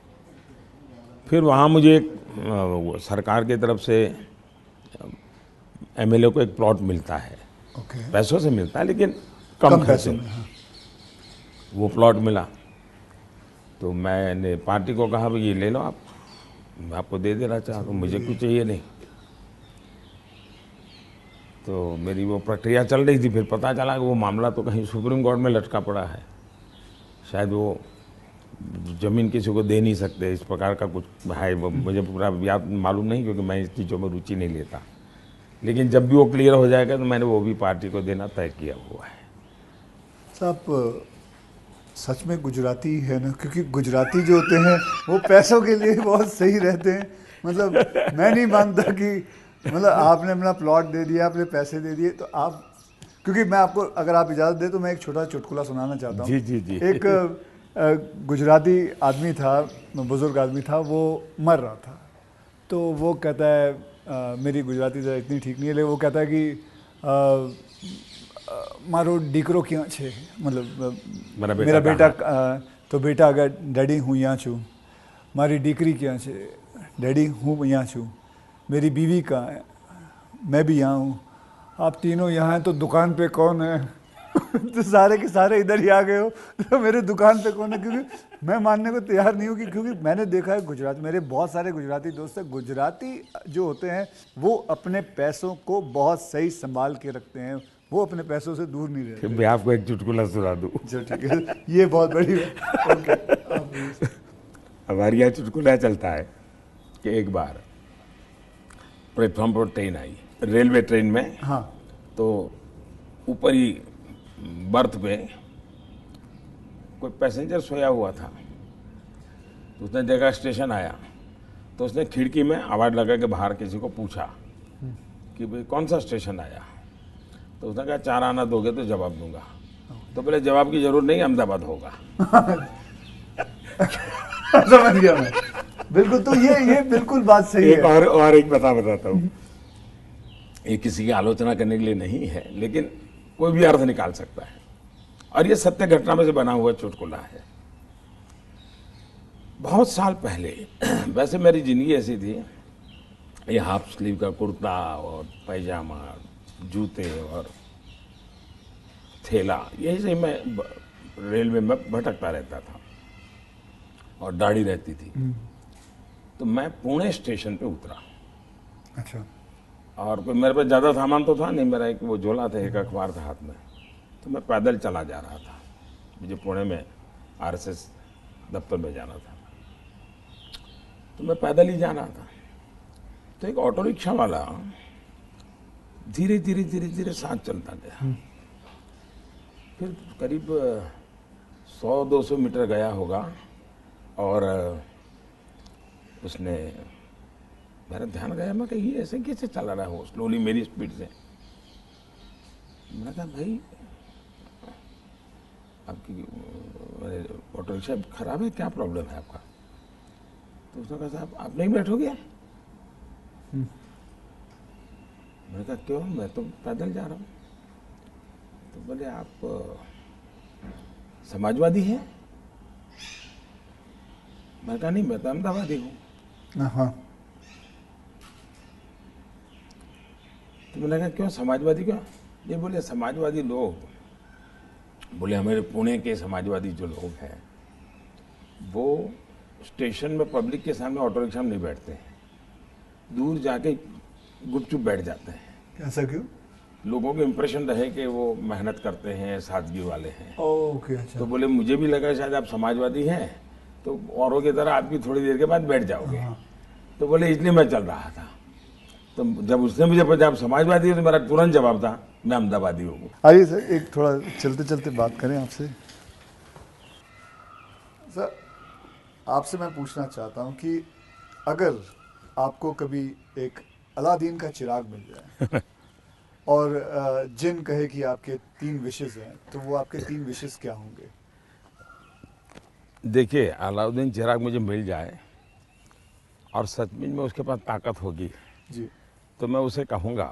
फिर वहाँ मुझे एक सरकार की तरफ से एमएलए को एक प्लॉट मिलता है, ओके। पैसों से मिलता है लेकिन कम खर्चे में। हाँ। वो प्लॉट मिला तो मैंने पार्टी को कहा भाई ये ले लो आप, मैं आपको दे देना चाहता हूँ, मुझे कुछ चाहिए नहीं। तो मेरी वो प्रक्रिया चल रही थी। फिर पता चला कि वो मामला तो कहीं सुप्रीम कोर्ट में लटका पड़ा है, शायद वो ज़मीन किसी को दे नहीं सकते, इस प्रकार का कुछ है। वो मुझे पूरा याद मालूम नहीं क्योंकि मैं इस चीज़ों में रुचि नहीं लेता। लेकिन जब भी वो क्लियर हो जाएगा तो मैंने वो भी पार्टी को देना तय किया हुआ है। साहब सच में गुजराती है ना, क्योंकि गुजराती जो होते हैं वो पैसों के लिए बहुत सही रहते हैं। मतलब मैं नहीं मानता कि मतलब आपने अपना प्लॉट दे दिया, आपने पैसे दे दिए, तो आप, क्योंकि मैं आपको अगर आप इजाज़त दे तो मैं एक छोटा चुटकुला सुनाना चाहता हूँ। जी जी जी। एक गुजराती आदमी था, बुज़ुर्ग आदमी था, वो मर रहा था। तो वो कहता है मेरी गुजराती ज़रा इतनी ठीक नहीं है, लेकिन वो कहता है कि मारो दीकरो क्यों छे, मतलब मेरा बेटा तो बेटा अगर डैडी हूँ यहाँ छू, मारी दीकरी क्या छे, डैडी हूँ यहाँ छू, मेरी बीवी कहाँ है, मैं भी यहाँ हूँ, आप तीनों यहाँ हैं तो दुकान पे कौन है। तो सारे के सारे इधर ही आ गए हो, तो मेरे दुकान पे कौन है। क्योंकि मैं मानने को तैयार नहीं हूँ कि, क्योंकि मैंने देखा है गुजरात, मेरे बहुत सारे गुजराती दोस्त हैं, गुजराती जो होते हैं वो अपने पैसों को बहुत सही संभाल के रखते हैं, वो अपने पैसों से दूर नहीं रहते। मैं आपको एक चुटकुला सुना दूँ। चलो ठीक है, ये बहुत बड़ी बात। ओके। हमारे यहाँ चुटकुला चलता है कि एक बार प्लेटफॉर्म पर ट्रेन आई, रेलवे ट्रेन में। हाँ। तो ऊपर ही बर्थ पे कोई पैसेंजर सोया हुआ था। तो उसने देखा स्टेशन आया, तो उसने खिड़की में आवाज़ लगा के बाहर किसी को पूछा कि भाई कौन सा स्टेशन आया। तो उसने कहा 4 आना दोगे तो जवाब दूंगा। तो पहले जवाब की जरूरत नहीं, अहमदाबाद होगा। समझ गया मैं, बिल्कुल। तो ये बिल्कुल बात सही एक है। और एक बताता हूँ। ये किसी की आलोचना करने के लिए नहीं है, लेकिन कोई भी अर्थ निकाल सकता है, और ये सत्य घटना में से बना हुआ चुटकुला है। बहुत साल पहले, वैसे मेरी जिंदगी ऐसी थी, ये हाफ स्लीव का कुर्ता और पैजामा, जूते और थैला, यही से मैं रेलवे में भटकता रहता था, और दाढ़ी रहती थी। तो मैं पुणे स्टेशन पे उतरा। अच्छा। और कोई मेरे पास ज़्यादा सामान तो था नहीं, मेरा एक वो झोला था, एक अखबार था हाथ में। तो मैं पैदल चला जा रहा था, मुझे पुणे में आरएसएस दफ्तर में जाना था। तो मैं पैदल ही जा रहा था। तो एक ऑटो रिक्शा वाला धीरे धीरे धीरे धीरे साथ चलता गया। फिर करीब 100-200 मीटर गया होगा और उसने, मेरा ध्यान गया, मैं कही ऐसे कैसे चला रहा हो स्लोली मेरी स्पीड से। मैंने कहा भाई आपकी ऑटो रिक्शा खराब है, क्या प्रॉब्लम है आपका? तो उसने कहा साहब आप नहीं बैठोगे? मैंने कहा क्यों, मैं तो पैदल जा रहा हूँ। तो बोले आप समाजवादी हैं? मैं कहा नहीं, मैं तो अहमदाबादी हूँ। हाँ। तो मैंने कहा क्यों समाजवादी क्यों? ये बोले समाजवादी लोग, बोले हमारे पुणे के समाजवादी जो लोग हैं वो स्टेशन में पब्लिक के सामने ऑटो रिक्शा में नहीं बैठते हैं, दूर जाके गुपचुप बैठ जाते हैं। ऐसा क्यों? लोगों को इम्प्रेशन रहे कि वो मेहनत करते हैं, सादगी वाले हैं। ओके, अच्छा। तो बोले मुझे भी लगा शायद आप समाजवादी हैं तो औरों की तरह आप भी थोड़ी देर के बाद बैठ जाओगे। हाँ। तो बोले इसलिए मैं चल रहा था। तो जब उसने मुझे पूछा आप समाजवादी हो तो मेरा तुरंत जवाब था मैं अहमदाबादी हूँ। आइए सर, एक थोड़ा चलते चलते बात करें आपसे। सर, आपसे मैं पूछना चाहता हूँ कि अगर आपको कभी एक अलादीन का चिराग मिल जाए और जिन कहे कि आपके 3 विशेस हैं, तो वो आपके 3 विशेस क्या होंगे? देखिए, अलाउद्दीन चिराग मुझे मिल जाए और सचमुच में उसके पास ताकत होगी जी। तो मैं उसे कहूँगा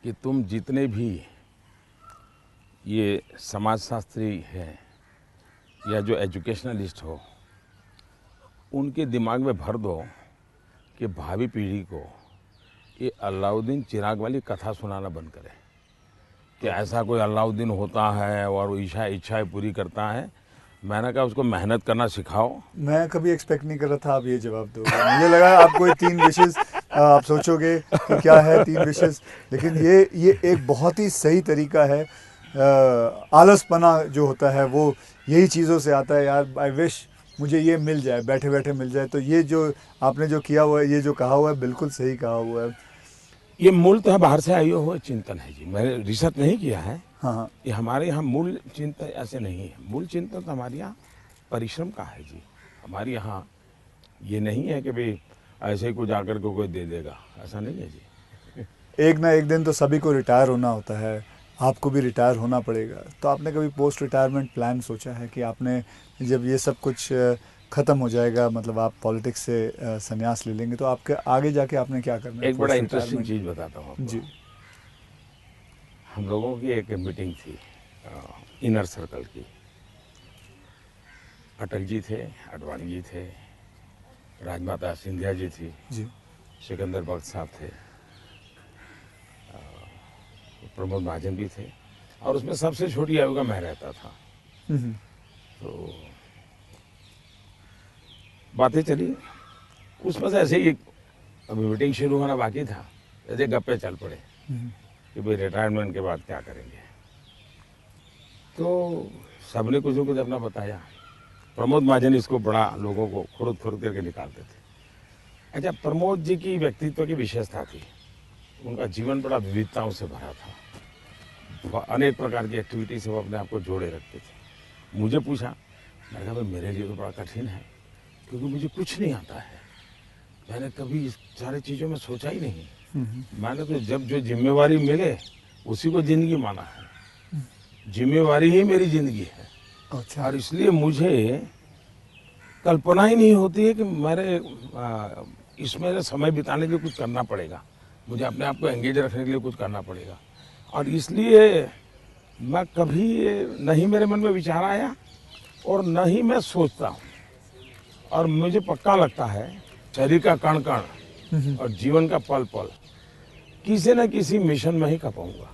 कि तुम जितने भी ये समाजशास्त्री हैं या जो एजुकेशनलिस्ट हो, उनके दिमाग में भर दो कि भावी पीढ़ी को ये अलाउद्दीन चिराग वाली कथा सुनाना बंद करें कि ऐसा कोई अलाउद्दीन होता है और वो इच्छाएं पूरी करता है। मैंने कहा उसको मेहनत करना सिखाओ। मैं कभी एक्सपेक्ट नहीं कर रहा था आप ये जवाब दोगे। मुझे लगा आप कोई 3 विशेस आप सोचोगे कि क्या है 3 विशेस, लेकिन ये एक बहुत ही सही तरीका है। आलसपना जो होता है वो यही चीज़ों से आता है। यार आई विश मुझे ये मिल जाए, बैठे बैठे मिल जाए। तो ये जो आपने जो किया हुआ है, ये जो कहा हुआ है, बिल्कुल सही कहा हुआ है। ये मूलतः बाहर से आई हुआ चिंतन है जी, मैंने रिसर्च नहीं किया है। हाँ। ये हमारे यहाँ मूल चिंतन ऐसे नहीं है। मूल चिंतन तो हमारे यहाँ परिश्रम का है जी। हमारे यहाँ ये नहीं है कि भाई ऐसे ही कुछ आकर को कोई दे देगा, ऐसा नहीं है जी। एक ना एक दिन तो सभी को रिटायर होना होता है, आपको भी रिटायर होना पड़ेगा। तो आपने कभी पोस्ट रिटायरमेंट प्लान सोचा है कि आपने जब ये सब कुछ ख़त्म हो जाएगा, मतलब आप पॉलिटिक्स से संन्यास ले लेंगे, तो आपके आगे जाके आपने क्या करना है? एक बड़ा इंटरेस्टिंग चीज़ बताता हूँ आपको। जी। हम लोगों की एक मीटिंग थी इनर सर्कल की। अटल जी थे, आडवाणी जी थे, राजमाता सिंधिया जी थी जी। सिकंदर बख्श साहब थे, प्रमोद महाजन भी थे और उसमें सबसे छोटी आयु का मैं रहता था। तो बातें चली, उसमें से ऐसे ही अभी मीटिंग शुरू होना बाकी था, ऐसे गप्पे चल पड़े कि भाई रिटायरमेंट के बाद क्या करेंगे। तो सबने कुछ न कुछ अपना बताया। प्रमोद महाजन इसको बड़ा लोगों को खुद करके निकालते थे। अच्छा, प्रमोद जी की व्यक्तित्व की विशेषता थी, उनका जीवन बड़ा विविधताओं से भरा था। अनेक प्रकार की एक्टिविटी से वो अपने आप को जोड़े रखते थे। मुझे पूछा, मैंने कहा भाई मेरे लिए तो बड़ा कठिन है क्योंकि मुझे कुछ नहीं आता है। मैंने कभी इस सारी चीज़ों में सोचा ही नहीं। मैंने तो जब जो जिम्मेवारी मिले उसी को जिंदगी माना है। जिम्मेवारी ही मेरी जिंदगी है। अच्छा। और इसलिए मुझे कल्पना ही नहीं होती है कि मेरे इसमें समय बिताने के लिए कुछ करना पड़ेगा, मुझे अपने आप को एंगेज रखने के लिए कुछ करना पड़ेगा। और इसलिए मैं कभी नहीं मेरे मन में विचार आया और न ही मैं सोचता हूँ। और मुझे पक्का लगता है शरीर का कण कण और जीवन का पल पल किसी न किसी मिशन में ही खपाऊंगा।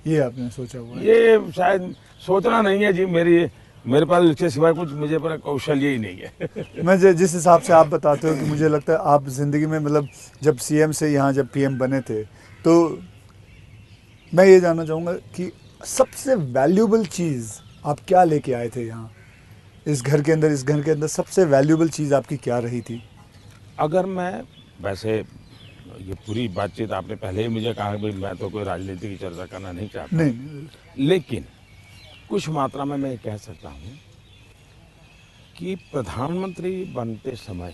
ये आपने सोचा हुआ है? ये शायद सोचना नहीं है जी, मेरे पास इसके सिवाय कुछ मुझे पर कौशल्य ही नहीं है। मैं जिस हिसाब से आप बताते हो कि मुझे लगता है आप ज़िंदगी में, मतलब जब सीएम से यहाँ जब पीएम बने थे, तो मैं ये जानना चाहूँगा कि सबसे वैल्यूबल चीज़ आप क्या लेके आए थे यहाँ इस घर के अंदर सबसे वैल्यूबल चीज़ आपकी क्या रही थी? अगर मैं, वैसे ये पूरी बातचीत आपने पहले ही मुझे कहा कि मैं तो कोई राजनीति की चर्चा करना नहीं चाहता। नहीं। लेकिन कुछ मात्रा में मैं ये कह सकता हूँ कि प्रधानमंत्री बनते समय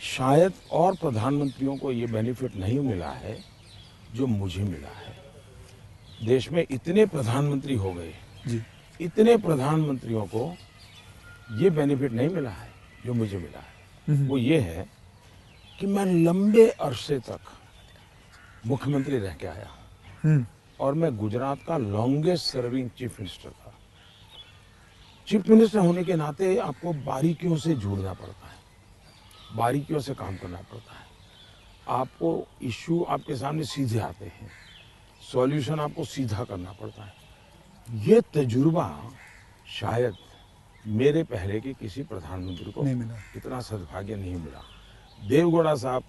शायद और प्रधानमंत्रियों को ये बेनिफिट नहीं मिला है जो मुझे मिला है। देश में इतने प्रधानमंत्री हो गए, जी। इतने प्रधानमंत्रियों को ये बेनिफिट नहीं मिला है जो मुझे मिला है। वो ये है कि मैं लंबे अरसे तक मुख्यमंत्री रह के आया हूँ और मैं गुजरात का लॉन्गेस्ट सर्विंग चीफ मिनिस्टर था। चीफ मिनिस्टर होने के नाते आपको बारीकियों से जुड़ना पड़ता है, बारीकियों से काम करना पड़ता है। आपको इश्यू आपके सामने सीधे आते हैं, सॉल्यूशन आपको सीधा करना पड़ता है। ये तजुर्बा शायद मेरे पहले के किसी प्रधानमंत्री को नहीं मिला, इतना सद्भाग्य नहीं मिला। देवगौड़ा साहब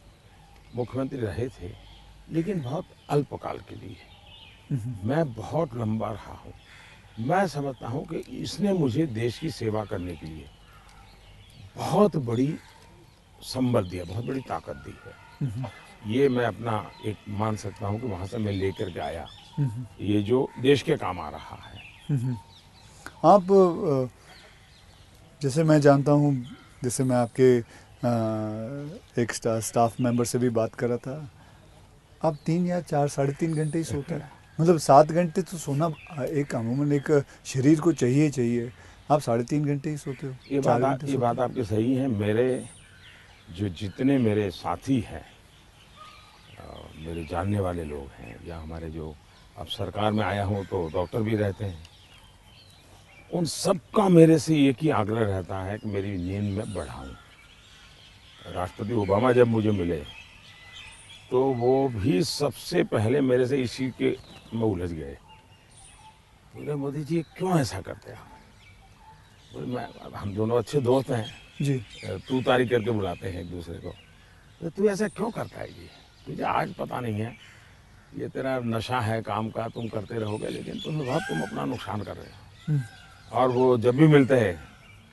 मुख्यमंत्री रहे थे लेकिन बहुत अल्पकाल के लिए। मैं बहुत लंबा रहा हूँ। मैं समझता हूँ कि इसने मुझे देश की सेवा करने के लिए बहुत बड़ी संबल दिया, बहुत बड़ी ताकत दी है। ये मैं अपना एक मान सकता हूँ कि वहाँ से मैं लेकर के आया, ये जो देश के काम आ रहा है। आप जैसे मैं जानता हूँ, जैसे मैं आपके एक स्टाफ मेंबर से भी बात कर रहा था, आप 3 या 4 साढ़े 3 घंटे ही सोते हैं। मतलब 7 घंटे तो सोना एक अमूमन एक शरीर को चाहिए। आप 3.5 घंटे ही सोते हो? ये बात आपकी सही है। मेरे जो जितने मेरे साथी हैं, मेरे जानने वाले लोग हैं, या हमारे जो अब सरकार में आया हूँ तो डॉक्टर भी रहते हैं, उन सबका मेरे से एक ही आग्रह रहता है कि मेरी नींद में बढ़ाऊं। राष्ट्रपति ओबामा जब मुझे मिले तो वो भी सबसे पहले मेरे से इसी के में उलझ गए। बोले मोदी जी क्यों ऐसा करते हैं? बोले हम दोनों अच्छे दोस्त हैं जी, तू तारीख करके बुलाते हैं एक दूसरे को, तो तू ऐसा क्यों करता है जी? तुझे आज पता नहीं है, ये तेरा नशा है काम का, तुम करते रहोगे लेकिन तुम अपना नुकसान कर रहे हो। और वो जब भी मिलते हैं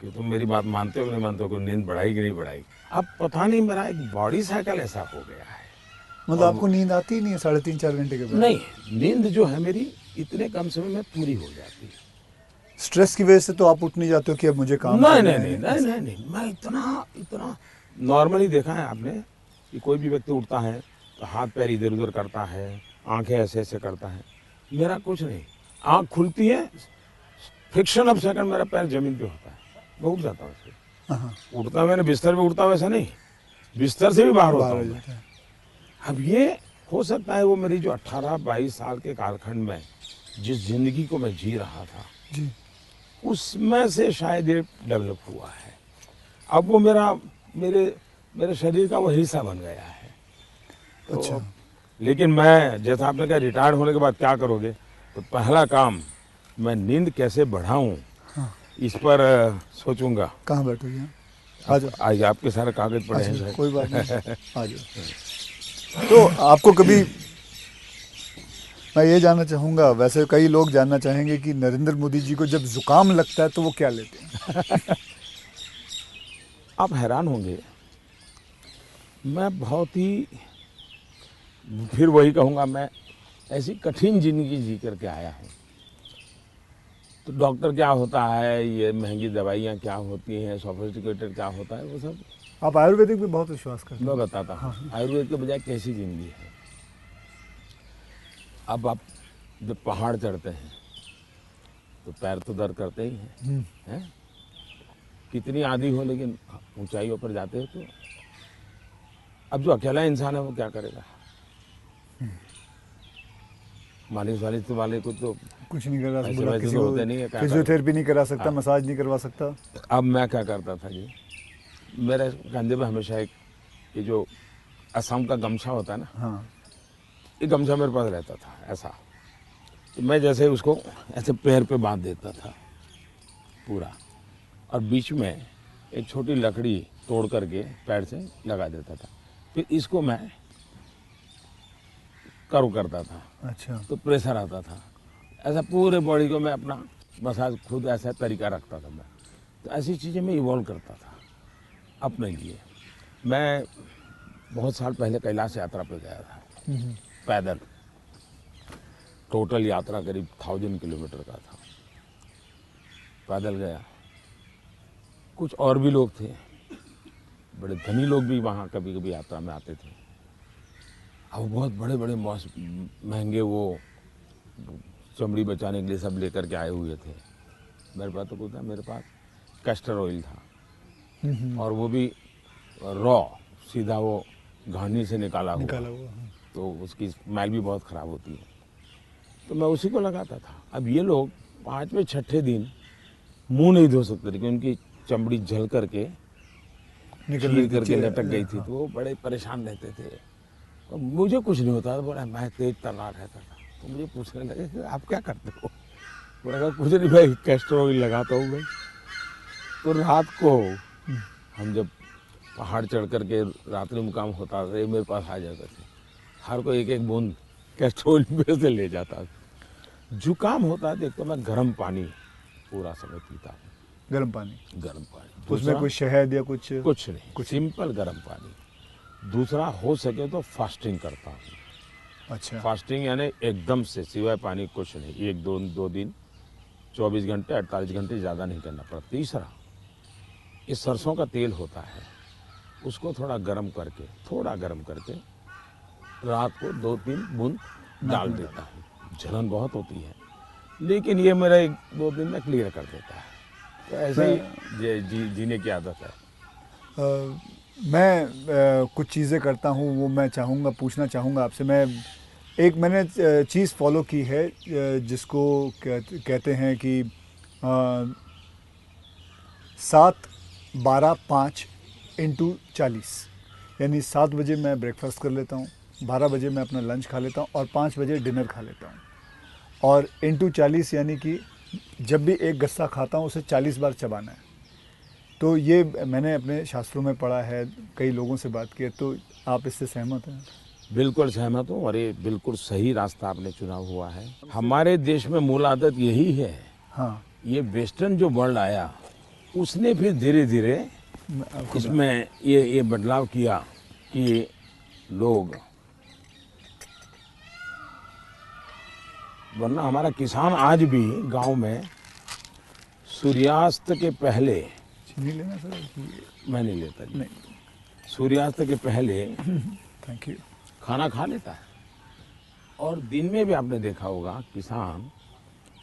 कि तुम मेरी बात मानते हो कि नहीं मानते हो, कि नींद बढ़ाई कि नहीं बढ़ाई। अब पता नहीं मेरा एक बॉडी साइकिल ऐसा हो गया है। मतलब आपको नींद आती ही नहीं है 3.5-4 घंटे के बाद? नहीं, नींद जो है मेरी इतने कम समय में पूरी हो जाती है। स्ट्रेस की वजह से तो आप उठ नहीं जाते हो कि अब मुझे काम करना है? नहीं, मैं इतना नॉर्मली देखा है आपने कि कोई भी व्यक्ति उठता है तो हाथ पैर इधर उधर करता है, आंखें ऐसे ऐसे करता है। मेरा कुछ नहीं, आंख खुलती है, फ्रिक्शन ऑफ सेकंड मेरा पैर जमीन पे होता है, मैं उठ जाता हूँ उससे। उठता मैंने बिस्तर पे उठता वैसा नहीं, बिस्तर से भी बाहर होता हूँ। अब ये हो सकता है वो मेरी जो 18-22 साल के कालखंड में जिस जिंदगी को मैं जी रहा था जी, उसमें से शायद ये डेवलप हुआ है। अब वो मेरे शरीर का वो हिस्सा बन गया है। तो अच्छा। लेकिन मैं, जैसा आपने कहा रिटायर्ड होने के बाद क्या करोगे, तो पहला काम मैं नींद कैसे बढ़ाऊं, इस पर सोचूंगा। कहाँ बैठोगे आप? आज आपके सारे कागज पड़े हैं सर। कोई बात नहीं, आ जाओ। तो आपको कभी, मैं ये जानना चाहूँगा, वैसे कई लोग जानना चाहेंगे कि नरेंद्र मोदी जी को जब जुकाम लगता है तो वो क्या लेते हैं? आप हैरान होंगे, मैं बहुत ही, फिर वही कहूँगा, मैं ऐसी कठिन जिंदगी जी करके आया हूँ। तो डॉक्टर क्या होता है, ये महंगी दवाइयाँ क्या होती हैं, सोफिस्टिकेटेड क्या होता है, वो सब आप आयुर्वेदिक पे बहुत विश्वास करते हैं? मैं बताता हूँ। आयुर्वेद के बजाय कैसी जिंदगी है। अब आप जब पहाड़ चढ़ते हैं तो पैर तो दर्द करते ही हैं, कितनी आदि हो, लेकिन ऊंचाइयों पर जाते हो तो अब जो अकेला इंसान है वो क्या करेगा? मालिश वाले को तो कुछ नहीं कर ऐसे रहा, वैसे किसी तो को होते नहीं है, क्या फिजियोथेरेपी नहीं करा सकता, हाँ। मसाज नहीं करवा सकता। अब मैं क्या करता था जी, मेरे कंधे पे हमेशा एक ये जो असम का गमछा होता है ना, हाँ, ये गमछा मेरे पास रहता था ऐसा। तो मैं जैसे उसको ऐसे पैर पे बांध देता था पूरा, और बीच में एक छोटी लकड़ी तोड़ करके पैर से लगा देता था, फिर इसको मैं कर्व करता था। अच्छा। तो प्रेशर आता था, ऐसा पूरे बॉडी को मैं अपना मसाज खुद ऐसा तरीका रखता था मैं। तो ऐसी चीज़ें मैं इवॉल्व करता था अपने लिए। मैं बहुत साल पहले कैलाश यात्रा पे गया था पैदल, टोटल यात्रा करीब 1000 किलोमीटर का था। पैदल गया। कुछ और भी लोग थे, बड़े धनी लोग भी वहाँ कभी कभी यात्रा में आते थे। अब बहुत बड़े बड़े महंगे वो चमड़ी बचाने के लिए सब लेकर के आए हुए थे। मेरे पास तो कुछ था, मेरे पास कैस्टर ऑयल था और वो भी रॉ, सीधा वो घानी से निकाला हुआ। तो उसकी स्मेल भी बहुत ख़राब होती है, तो मैं उसी को लगाता था। अब ये लोग 5वें 6ठे दिन मुंह नहीं धो सकते थे क्योंकि उनकी चमड़ी जल करके चीर करके लटक गई थी। तो वो बड़े परेशान रहते थे। तो मुझे कुछ नहीं होता था, बोला मैं तेज तर्रार रहता था। तो मुझे पूछने लगे कि आप क्या करते हो? बोला कहा कुछ नहीं भाई, कैस्टर ऑयल लगाता हूँ भाई। तो रात को हम जब पहाड़ चढ़ करके रात्रि मुकाम होता था, ये मेरे पास आ जाते थे। हर कोई एक एक बूंद कैस्टर ऑयल में से ले जाता था। जुकाम होता है तो मैं गर्म पानी पूरा समय पीता हूँ। गर्म पानी? गर्म पानी, उसमें कुछ शहद या कुछ नहीं, सिंपल गर्म पानी। दूसरा हो सके तो फास्टिंग करता हूँ। अच्छा। फास्टिंग यानी एकदम से सिवाय पानी कुछ नहीं, 1-2 दिन 24 घंटे 48 घंटे, ज़्यादा नहीं करना पड़ता। तीसरा, ये सरसों का तेल होता है, उसको थोड़ा गर्म करके रात को 2-3 बूंद डाल देता हूँ। जलन बहुत होती है, लेकिन ये मेरा 1-2 दिन में क्लियर कर देता है। तो ऐसे ही जीने की आदत है। मैं कुछ चीज़ें करता हूँ, वो मैं पूछना चाहूँगा आपसे। मैंने चीज़ फॉलो की है जिसको कहते हैं कि 7-12-5 × 40, यानी 7 बजे मैं ब्रेकफास्ट कर लेता हूँ, 12 बजे मैं अपना लंच खा लेता हूँ और 5 बजे डिनर खा लेता हूँ। और × 40 यानी कि जब भी एक गस्सा खाता हूँ उसे 40 बार चबाना है। तो ये मैंने अपने शास्त्रों में पढ़ा है, कई लोगों से बात की है। तो आप इससे सहमत हैं? बिल्कुल सहमत हूँ, और ये बिल्कुल सही रास्ता आपने चुना हुआ है। हमारे देश में मूल आदत यही है। हाँ। ये वेस्टर्न जो वर्ल्ड आया, उसने फिर धीरे धीरे इसमें ये बदलाव किया कि लोग, वरना हमारा किसान आज भी गांव में सूर्यास्त के पहले, नहीं लेना सर? मैं नहीं लेता जी। नहीं। सूर्यास्त के पहले थैंक यू। खाना खा लेता है। और दिन में भी आपने देखा होगा, किसान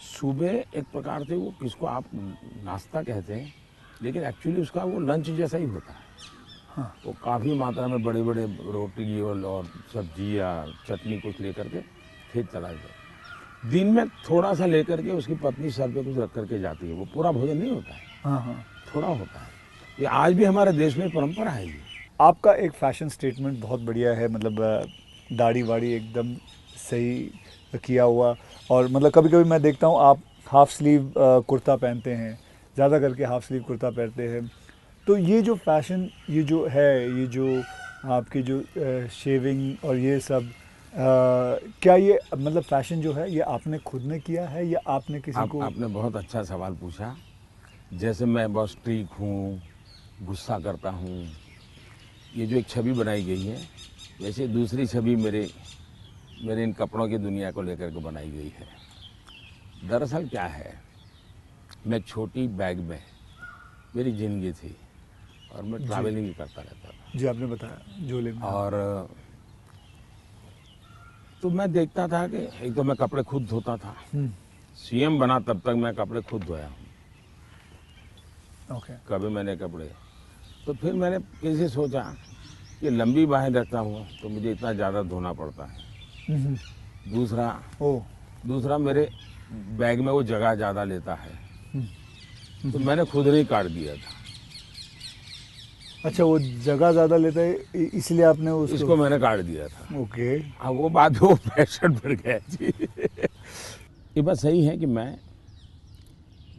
सुबह एक प्रकार से, वो किसको आप नाश्ता कहते हैं, लेकिन एक्चुअली उसका वो लंच जैसा ही होता है। हाँ। वो काफ़ी मात्रा में बड़े बड़े रोटी और सब्जी या चटनी कुछ लेकर के खेत चला जाए। दिन में थोड़ा सा लेकर के उसकी पत्नी सर पे कुछ रख करके जाती है। वो पूरा भोजन नहीं होता है। हाँ हाँ, थोड़ा होता है। ये आज भी हमारे देश में परंपरा है ये। आपका एक फैशन स्टेटमेंट बहुत बढ़िया है, मतलब दाढ़ी वाड़ी एकदम सही किया हुआ। और मतलब कभी कभी मैं देखता हूँ आप हाफ स्लीव कुर्ता पहनते हैं, ज़्यादा करके हाफ स्लीव कुर्ता पहनते हैं। तो ये जो फैशन, ये जो है, ये जो आपकी जो शेविंग और ये सब, क्या ये मतलब फैशन जो है ये आपने खुद ने किया है या आपने किसी को? आपने बहुत अच्छा सवाल पूछा। जैसे मैं बहुत स्ट्रीक हूँ, गुस्सा करता हूँ, ये जो एक छवि बनाई गई है, वैसे दूसरी छवि मेरे इन कपड़ों की दुनिया को लेकर के बनाई गई है। दरअसल क्या है, मैं छोटी बैग में मेरी ज़िंदगी थी और मैं ट्रैवलिंग करता रहता था। जी, आपने बताया झोले में। और तो मैं देखता था कि एक तो मैं कपड़े खुद धोता था। सीएम बना तब तक मैं कपड़े खुद धोया हूँ। ओके। कभी मैंने कपड़े, तो फिर मैंने कैसे सोचा कि लंबी बाहें रखता हूँ तो मुझे इतना ज़्यादा धोना पड़ता है। दूसरा मेरे बैग में वो जगह ज़्यादा लेता है, तो मैंने खुद ही काट दिया था। अच्छा, वो जगह ज़्यादा लेता है इसलिए आपने इसको मैंने काट दिया था। ओके। अब वो बात वो फैशन बढ़ गया जी। ये बात सही है कि मैं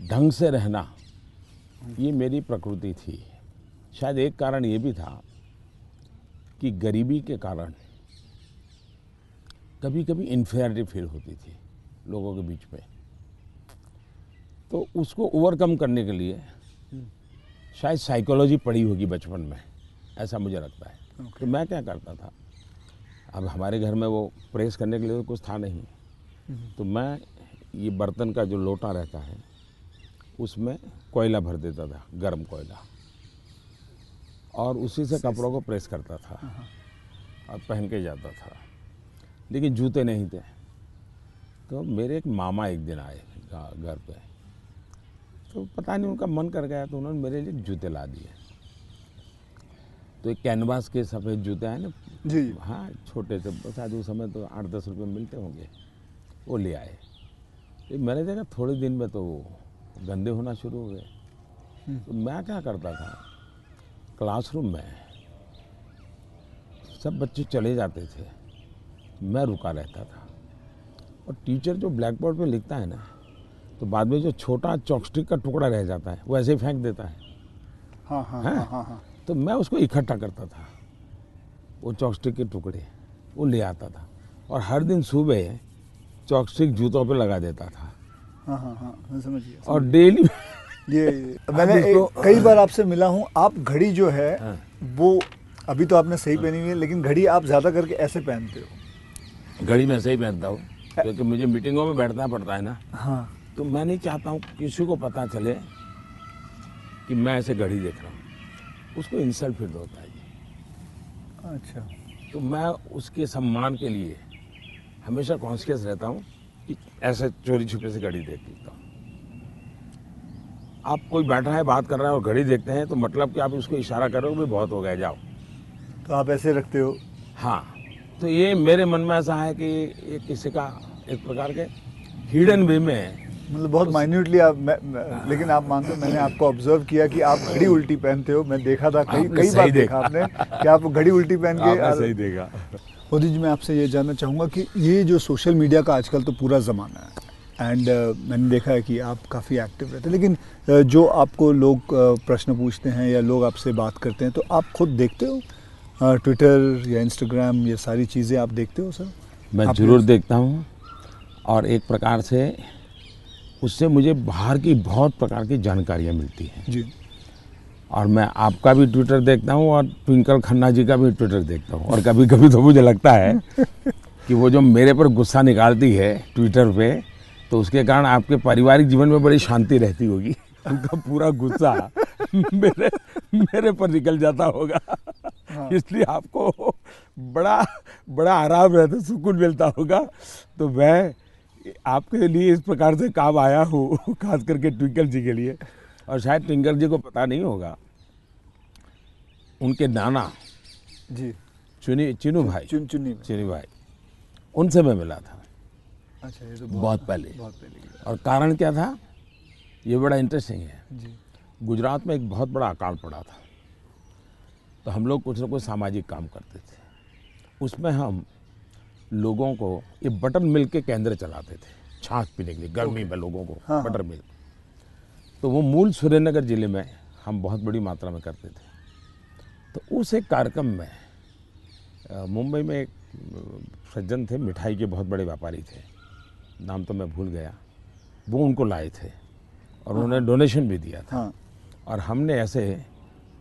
ढंग से रहना, ये मेरी प्रकृति थी। शायद एक कारण ये भी था कि गरीबी के कारण कभी कभी इन्फीरियरिटी फील होती थी लोगों के बीच में। तो उसको ओवरकम करने के लिए शायद साइकोलॉजी पढ़ी होगी बचपन में, ऐसा मुझे लगता है। तो मैं क्या करता था, अब हमारे घर में वो प्रेस करने के लिए तो कुछ था नहीं, तो मैं ये बर्तन का जो लोटा रहता है उसमें कोयला भर देता था, गर्म कोयला, और उसी से कपड़ों को प्रेस करता था और पहन के जाता था। लेकिन जूते नहीं थे। तो मेरे एक मामा एक दिन आए घर पे, तो पता नहीं उनका मन कर गया तो उन्होंने मेरे लिए जूते ला दिए। तो एक कैनवास के सफ़ेद जूते हैं ना जी। हाँ, छोटे से, शायद उस समय तो 8-10 रुपये मिलते होंगे, वो ले आए। तो मैंने देखा थोड़े दिन में तो वो गंदे होना शुरू हो गए। तो मैं क्या करता था, क्लासरूम में सब बच्चे चले जाते थे, मैं रुका रहता था, और टीचर जो ब्लैक बोर्ड पे लिखता है ना, तो बाद में जो छोटा चॉकस्टिक का टुकड़ा रह जाता है वो ऐसे ही फेंक देता है। हाँ हाँ हाँ हाँ हाँ। तो मैं उसको इकट्ठा करता था, वो चॉकस्टिक के टुकड़े वो ले आता था, और हर दिन सुबह चॉकस्टिक जूतों पे लगा देता था। हाँ हाँ हाँ, मैं समझ गया। और डेली ये मैंने कई बार आपसे मिला हूँ, आप घड़ी जो है वो अभी तो आपने सही पहनी हुई है, लेकिन घड़ी आप ज़्यादा करके ऐसे पहनते हो। घड़ी मैं सही पहनता हूँ क्योंकि मुझे मीटिंगों में बैठना पड़ता है ना। हाँ। तो मैं नहीं चाहता हूँ किसी को पता चले कि मैं ऐसे घड़ी देख रहा हूँ, उसको इंसल्ट फील होता है जी। अच्छा। तो मैं उसके सम्मान के लिए हमेशा कॉन्शियस रहता हूँ कि ऐसे चोरी छुपे से घड़ी देख लेता हूँ। आप कोई बैठा है बात कर रहा है और घड़ी देखते हैं तो मतलब कि आप उसको इशारा करोगे भाई बहुत हो गया जाओ, तो आप ऐसे रखते हो। हाँ। तो ये मेरे मन में ऐसा है कि ये किसी का एक प्रकार के हिडन वे में, मतलब बहुत माइन्यूटली आप लेकिन आप मानते हो, मैंने आपको ऑब्जर्व किया कि आप घड़ी उल्टी पहनते हो। मैं देखा था कई बार देखा आपने कि आप घड़ी उल्टी पहन के। सही देखा। मोदी जी, मैं आपसे ये जानना चाहूँगा कि ये जो सोशल मीडिया का आजकल तो पूरा ज़माना है, एंड मैंने देखा है कि आप काफ़ी एक्टिव रहते हैं, लेकिन जो आपको लोग प्रश्न पूछते हैं या लोग आपसे बात करते हैं, तो आप खुद देखते हो ट्विटर या इंस्टाग्राम, ये सारी चीज़ें आप देखते हो सर? मैं ज़रूर देखता हूँ, और एक प्रकार से उससे मुझे बाहर की बहुत प्रकार की जानकारियाँ मिलती हैं जी। और मैं आपका भी ट्विटर देखता हूँ और ट्विंकल खन्ना जी का भी ट्विटर देखता हूँ। और कभी कभी तो मुझे लगता है कि वो जो मेरे पर गुस्सा निकालती है ट्विटर पे, तो उसके कारण आपके पारिवारिक जीवन में बड़ी शांति रहती होगी। उनका पूरा गुस्सा मेरे पर निकल जाता होगा। हाँ। इसलिए आपको बड़ा आराम रहता, सुकून मिलता होगा। तो मैं आपके लिए इस प्रकार से काम आया हूँ, खास करके ट्विंकल जी के लिए। और शायद ट्विंकल जी को पता नहीं होगा, उनके नाना जी चिनू भाई, उनसे मैं मिला था। अच्छा, ये तो बहुत पहले। और कारण क्या था, ये बड़ा इंटरेस्टिंग है जी। गुजरात में एक बहुत बड़ा अकाल पड़ा था, तो हम लोग कुछ न कुछ सामाजिक काम करते थे। उसमें हम लोगों को ये बटर मिल्क के केंद्र चलाते थे, छाछ पीने के लिए गर्मी में लोगों को। हाँ, बटर मिल्क, तो वो मूल सुरेंद्रनगर जिले में हम बहुत बड़ी मात्रा में करते थे। तो उस एक कार्यक्रम में मुंबई में एक सज्जन थे, मिठाई के बहुत बड़े व्यापारी थे, नाम तो मैं भूल गया, वो उनको लाए थे और उन्होंने डोनेशन भी दिया था। हाँ। और हमने ऐसे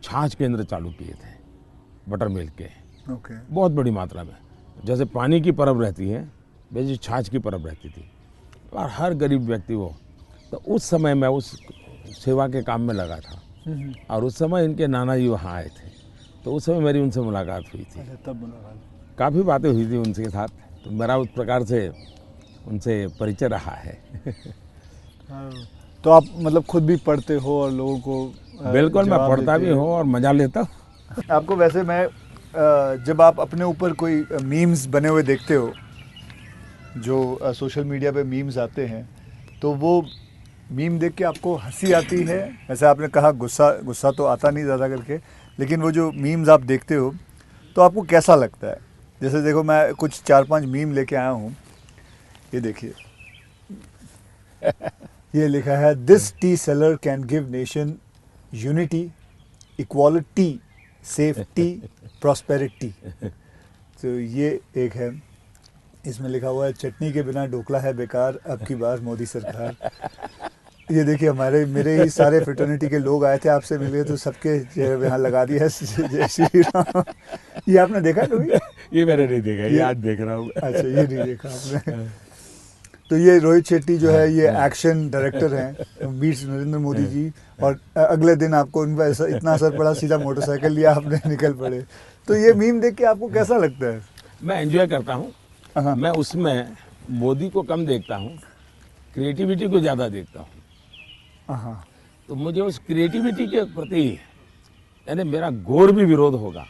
छाछ केंद्र चालू किए थे बटर मिल्क के। बहुत बड़ी मात्रा में, जैसे पानी की परब रहती है वैसे छाछ की परब रहती थी, और हर गरीब व्यक्ति वो। तो उस समय मैं उस सेवा के काम में लगा था, और उस समय इनके नाना जी वहाँ आए थे, तो उस समय मेरी उनसे मुलाकात हुई थी। तब मुलाकात, काफ़ी बातें हुई थी उनके साथ, तो मेरा उस प्रकार से उनसे परिचय रहा है। तो आप मतलब खुद भी पढ़ते हो और लोगों को? बिल्कुल, मैं पढ़ता भी हूँ और मजा लेता हूँ। आपको वैसे मैं जब आप अपने ऊपर कोई मीम्स बने हुए देखते हो, जो सोशल मीडिया पे मीम्स आते हैं, तो वो मीम देख के आपको हंसी आती है? वैसे आपने कहा गुस्सा तो आता नहीं ज़्यादा करके, लेकिन वो जो मीम्स आप देखते हो तो आपको कैसा लगता है? जैसे देखो, मैं कुछ 4-5 मीम लेके आया हूँ, ये देखिए। ये लिखा है, this T seller can give nation unity, equality, safety, prosperity. तो ये एक है। इसमें लिखा हुआ है, चटनी के बिना ढोकला है बेकार, अब की बार मोदी सरकार। ये देखिए, मेरे ही सारे फ्रेटर्निटी के लोग आए थे, आपसे मिले तो सबके यहाँ लगा दिया जय श्री राम। ये आपने देखा कभी? ये मैंने नहीं देखा, ये आज देख रहा हूँ। अच्छा, ये नहीं देखा आपने? तो ये रोहित शेट्टी जो है ये एक्शन डायरेक्टर हैं, मीट्स नरेंद्र मोदी जी, और अगले दिन आपको उन पर इतना असर पड़ा, सीधा मोटरसाइकिल लिया आपने निकल पड़े। तो ये मीम देख के आपको कैसा लगता है? मैं एंजॉय करता हूँ। हाँ। मैं उसमें मोदी को कम देखता हूँ, क्रिएटिविटी को ज़्यादा देखता हूँ। हाँ, तो मुझे उस क्रिएटिविटी के प्रति यानी मेरा घोर भी विरोध होगा।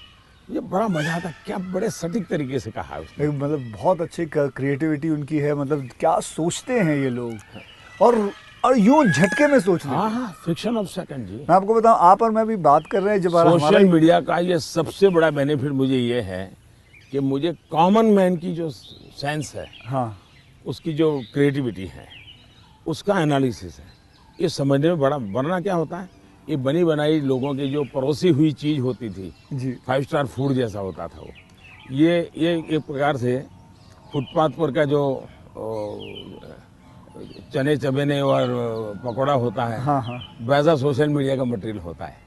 मुझे बड़ा मजा आता, क्या बड़े सटीक तरीके से कहा है उसने। एक मतलब बहुत अच्छी क्रिएटिविटी उनकी है, मतलब क्या सोचते हैं ये लोग, और यूं झटके में सोच लेते हैं। हाँ हाँ, फ्रिक्शन ऑफ सेकंड जी। मैं आपको बताऊं, आप और मैं भी बात कर रहे हैं जब सोशल मीडिया का ये सबसे बड़ा बेनिफिट मुझे ये है कि मुझे कॉमन मैन की जो सेंस है, हाँ, उसकी जो क्रिएटिविटी है, उसका एनालिसिस है, ये समझने में बड़ा, वरना क्या होता है, ये बनी बनाई लोगों की जो परोसी हुई चीज़ होती थी जी, 5 स्टार फूड जैसा होता था वो, ये एक प्रकार से फुटपाथ पर का जो चने चबेने और पकौड़ा होता है, हाँ हाँ, वैसा सोशल मीडिया का मटेरियल होता है।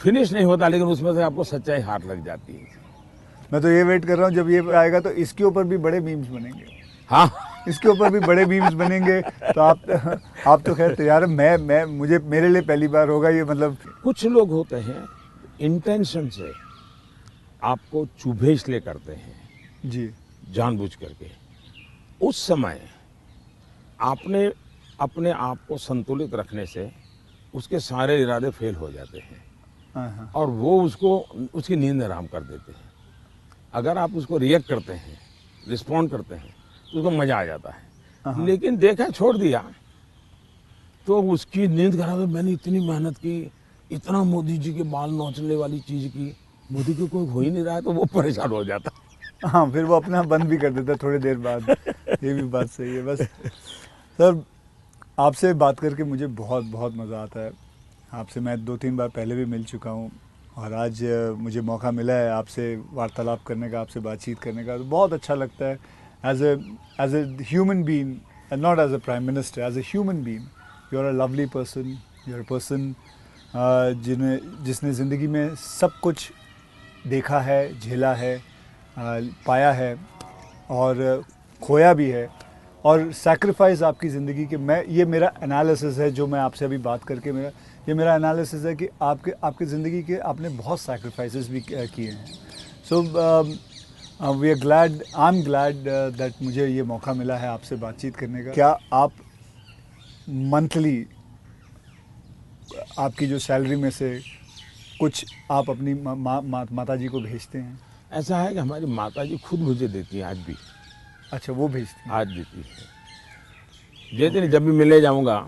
फिनिश नहीं होता, लेकिन उसमें से आपको सच्चाई हाथ लग जाती है। मैं तो ये वेट कर रहा हूँ जब ये आएगा तो इसके ऊपर भी बड़े मीम्स बनेंगे। हाँ, इसके ऊपर भी बड़े मीम्स बनेंगे। तो आप तो खैर तैयार है, मैं मुझे मेरे लिए पहली बार होगा ये, मतलब कुछ लोग होते हैं इंटेंशन से आपको चुभे इसलिए करते हैं, जी, जानबूझ करके। उस समय आपने अपने आप को संतुलित रखने से उसके सारे इरादे फेल हो जाते हैं हाँ हाँ, और वो उसकी नींद हराम कर देते हैं। अगर आप उसको रिएक्ट करते हैं, रिस्पॉन्ड करते हैं, तो उसको मजा आ जाता है। लेकिन देखा छोड़ दिया तो उसकी नींद खराब है। मैंने इतनी मेहनत की, इतना मोदी जी के बाल नोचने वाली चीज की, मोदी को कोई हो ही नहीं रहा है, तो वो परेशान हो जाता। हाँ, फिर वो अपना बंद भी कर देता थोड़ी देर बाद। ये भी बात सही है। बस सर, आपसे बात करके मुझे बहुत बहुत मज़ा आता है। आपसे मैं 2-3 बार पहले भी मिल चुका हूँ और आज मुझे मौका मिला है आपसे वार्तालाप करने का, आपसे बातचीत करने का, तो बहुत अच्छा लगता है। As a human being and not as a prime minister, as a human being you are a lovely person, you are a person जिसने ज़िंदगी में सब कुछ देखा है, झेला है, पाया है और खोया भी है, और सैक्रिफाइस आपकी ज़िंदगी के, मैं ये मेरा एनालिसिस है जो मैं आपसे अभी बात करके मेरा एनालिसिस है कि आपकी ज़िंदगी के आपने बहुत सैक्रिफाइसेस भी किए हैं। So we are glad, I am glad that मुझे ये मौका मिला है आपसे बातचीत करने का। क्या आप मंथली आपकी जो सैलरी में से कुछ आप अपनी माता जी को भेजते हैं? ऐसा है कि हमारी माता जी खुद मुझे देती है आज भी। अच्छा, वो भेजती हैं? आज देती है। जिस दिन जब भी मिलने जाऊंगा